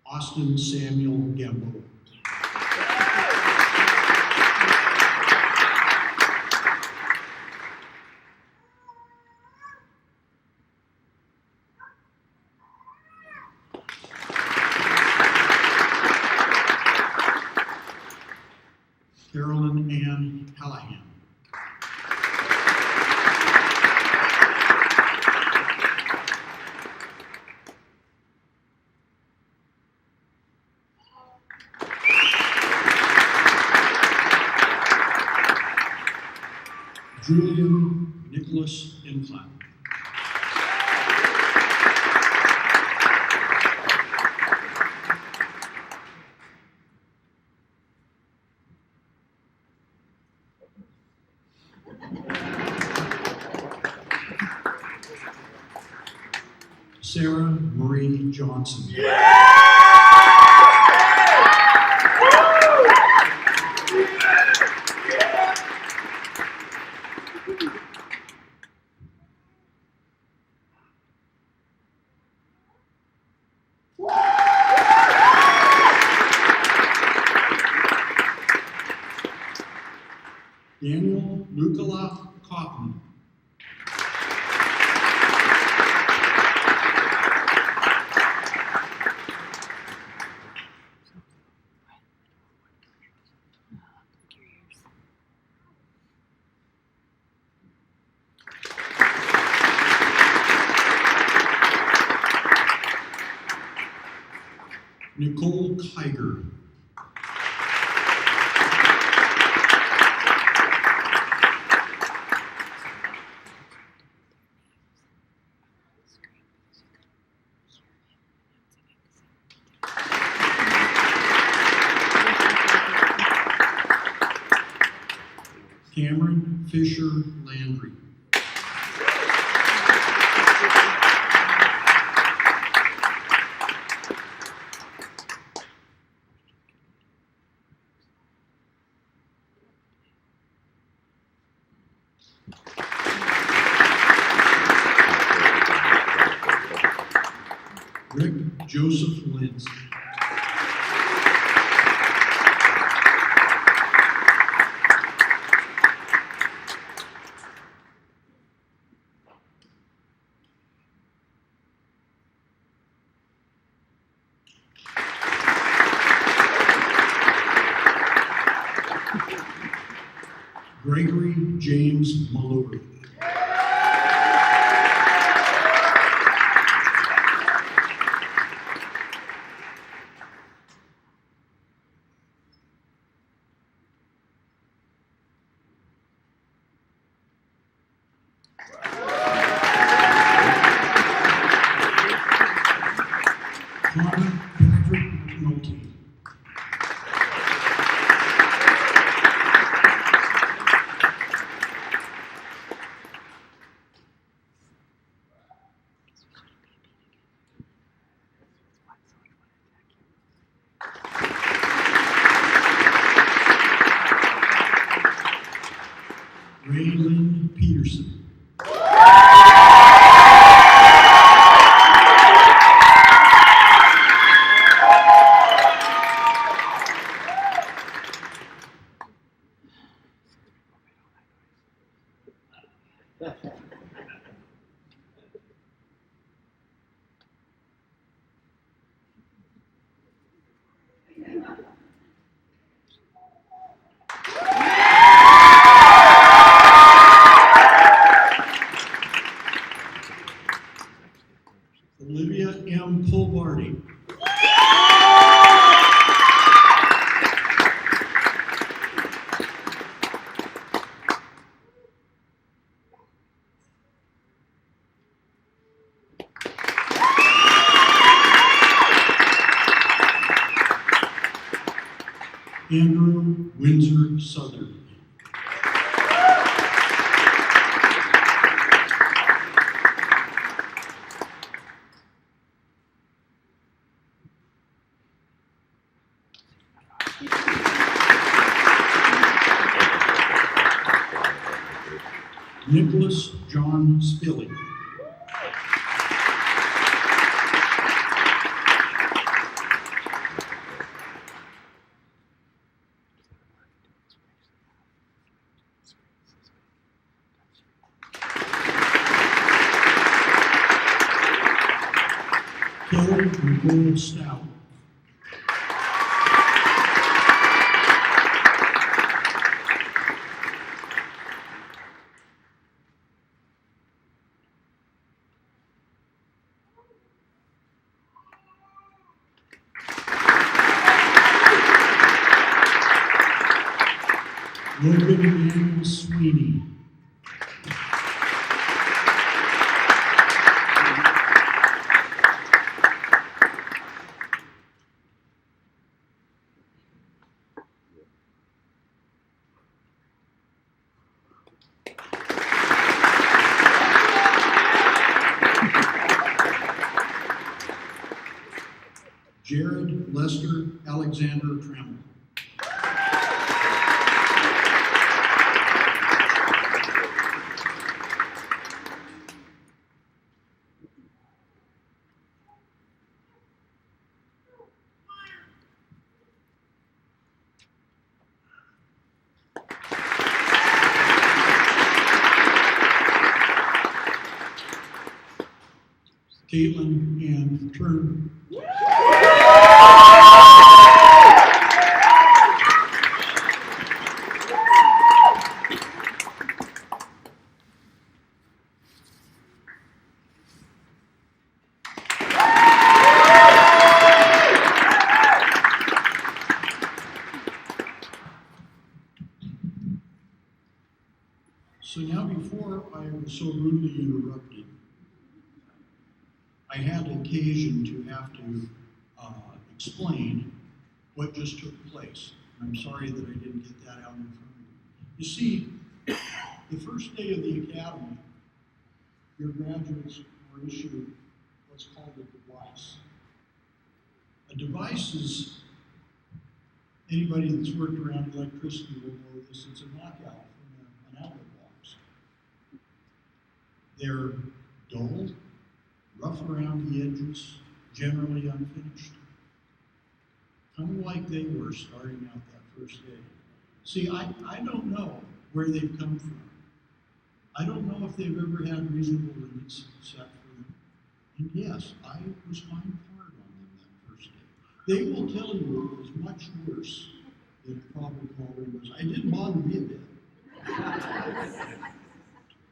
Austin Samuel Gambo. Carolyn Ann Callahan. Julian Nicholas Inclap. Sarah Marie Johnson. Daniel Lukala Kaufman. Nicole Kiger. Cameron Fisher Landry. Rick Joseph Lentz. Gregory James Mallory. Connor Patrick McNulty. Raylyn Peterson. Olivia M. Pulvardi. Andrew Windsor Southern. Nicholas John Spilly. Kelly Nicole Stout. Logan Daniel Sweeney. Jared Lester Alexander Trammell. Caitlin Ann Turner. occasion to have to explain what just took place. I'm sorry that I didn't get that out in front of you. You see, the first day of the academy, your graduates were issued what's called a device. A device is, anybody that's worked around electricity will know this, it's a knockout from an outlet box. They're dull, rough around the edges, generally unfinished. Kind of like they were starting out that first day. See, I don't know where they've come from. I don't know if they've ever had reasonable limits set for them. And yes, I was kind of hard on them that first day. They will tell you it was much worse than it probably already was. It didn't bother me a bit.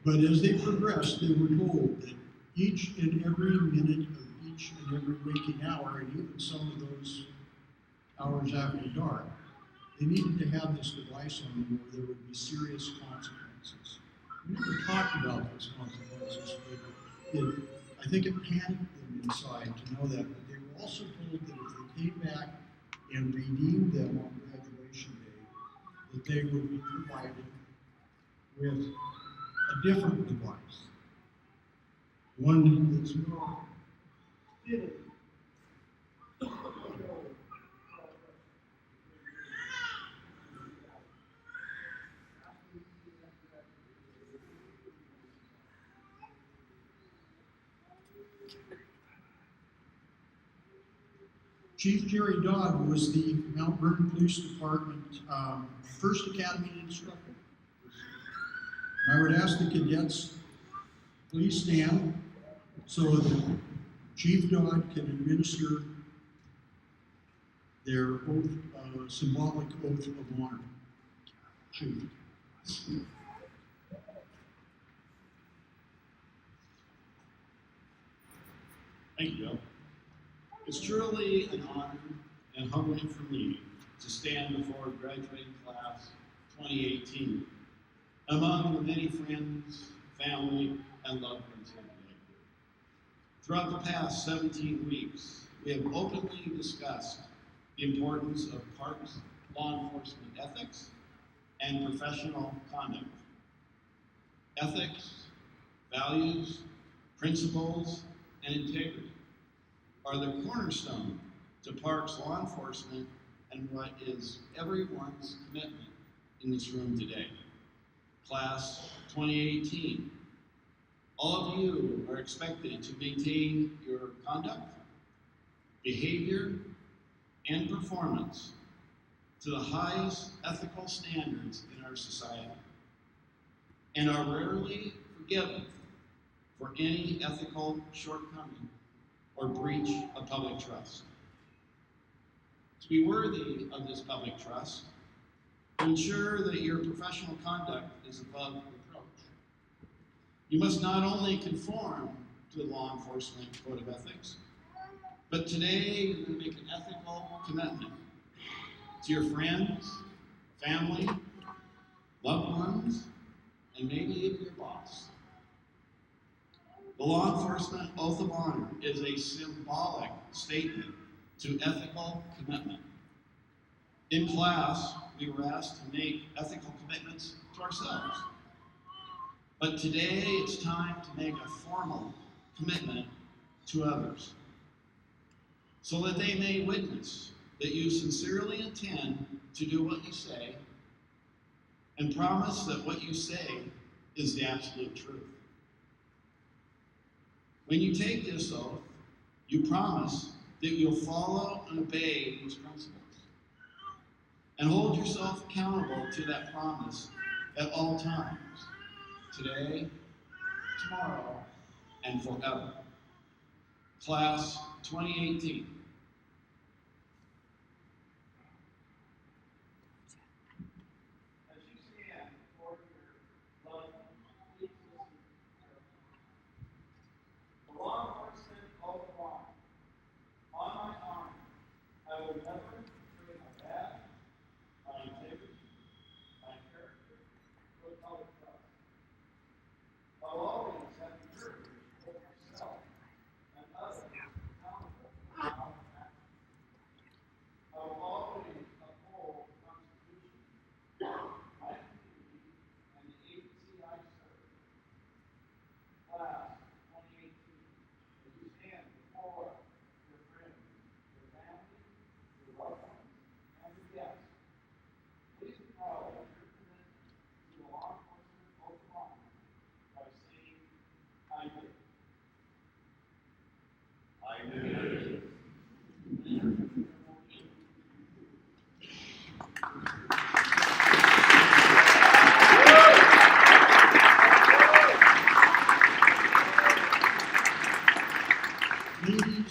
But as they progressed, they were told that each and every minute of each and every waking hour, and even some of those hours after dark, they needed to have this device on them or there would be serious consequences. We never talked about those consequences, but I think it panicked them inside to know that. But they were also told that if they came back and redeemed them on graduation day, that they would be provided with a different device. One that's more fitted. Chief Jerry Dodd was the Mount Vernon Police Department first academy instructor. And I would ask the cadets, please stand so that Chief Dodd can administer their oath, symbolic oath of honor. Chief. Thank you, Joe. It's truly an honor and humbling for me to stand before graduating class 2018 among the many friends, family, and loved ones here today. Throughout the past 17 weeks, we have openly discussed the importance of parks, law enforcement ethics, and professional conduct. Ethics, values, principles, and integrity are the cornerstone to parks law enforcement and what is everyone's commitment in this room today. Class 2018, all of you are expected to maintain your conduct, behavior, and performance to the highest ethical standards in our society, and are rarely forgiven for any ethical shortcoming or breach of public trust. To be worthy of this public trust, to ensure that your professional conduct is above reproach, you must not only conform to the law enforcement code of ethics, but today you're going to make an ethical commitment to your friends, family, loved ones, and maybe even your boss. The law enforcement oath of honor is a symbolic statement to ethical commitment. In class, we were asked to make ethical commitments to ourselves. But today, it's time to make a formal commitment to others, so that they may witness that you sincerely intend to do what you say and promise that what you say is the absolute truth. When you take this oath, you promise that you'll follow and obey these principles and hold yourself accountable to that promise at all times, today, tomorrow, and forever. Class 2018. As you stand before your loved ones, please listen carefully. The law enforcement oath of honor. On my honor, I will never betray my badge, my integrity, my character, or public trust. I will always have the courage to hold myself and others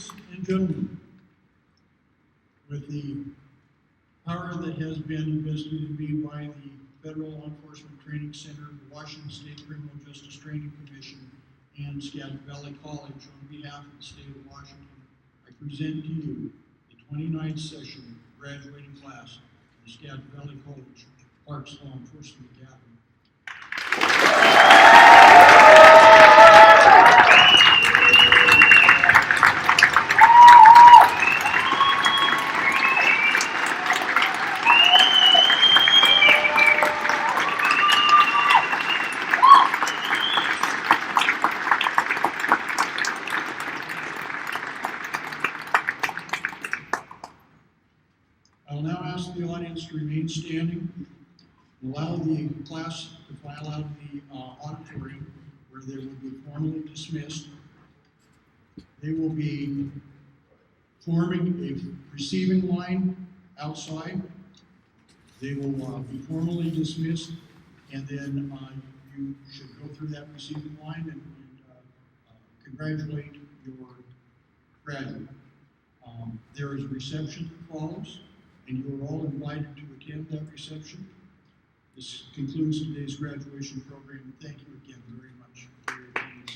Ladies and gentlemen, with the power that has been invested in me by the Federal Law Enforcement Training Center, the Washington State Criminal Justice Training Commission, and Scadden Valley College, on behalf of the state of Washington, I present to you the 29th session graduating class of the Scadden Valley College Parks Law Enforcement Academy. I will now ask the audience to remain standing and allow the class to file out of the auditorium where they will be formally dismissed. They will be forming a receiving line outside. They will be formally dismissed, and then you should go through that receiving line and congratulate your graduate. There is a reception that follows, and you are all invited to attend that reception. This concludes today's graduation program. Thank you again very much for your attendance.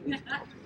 Yeah.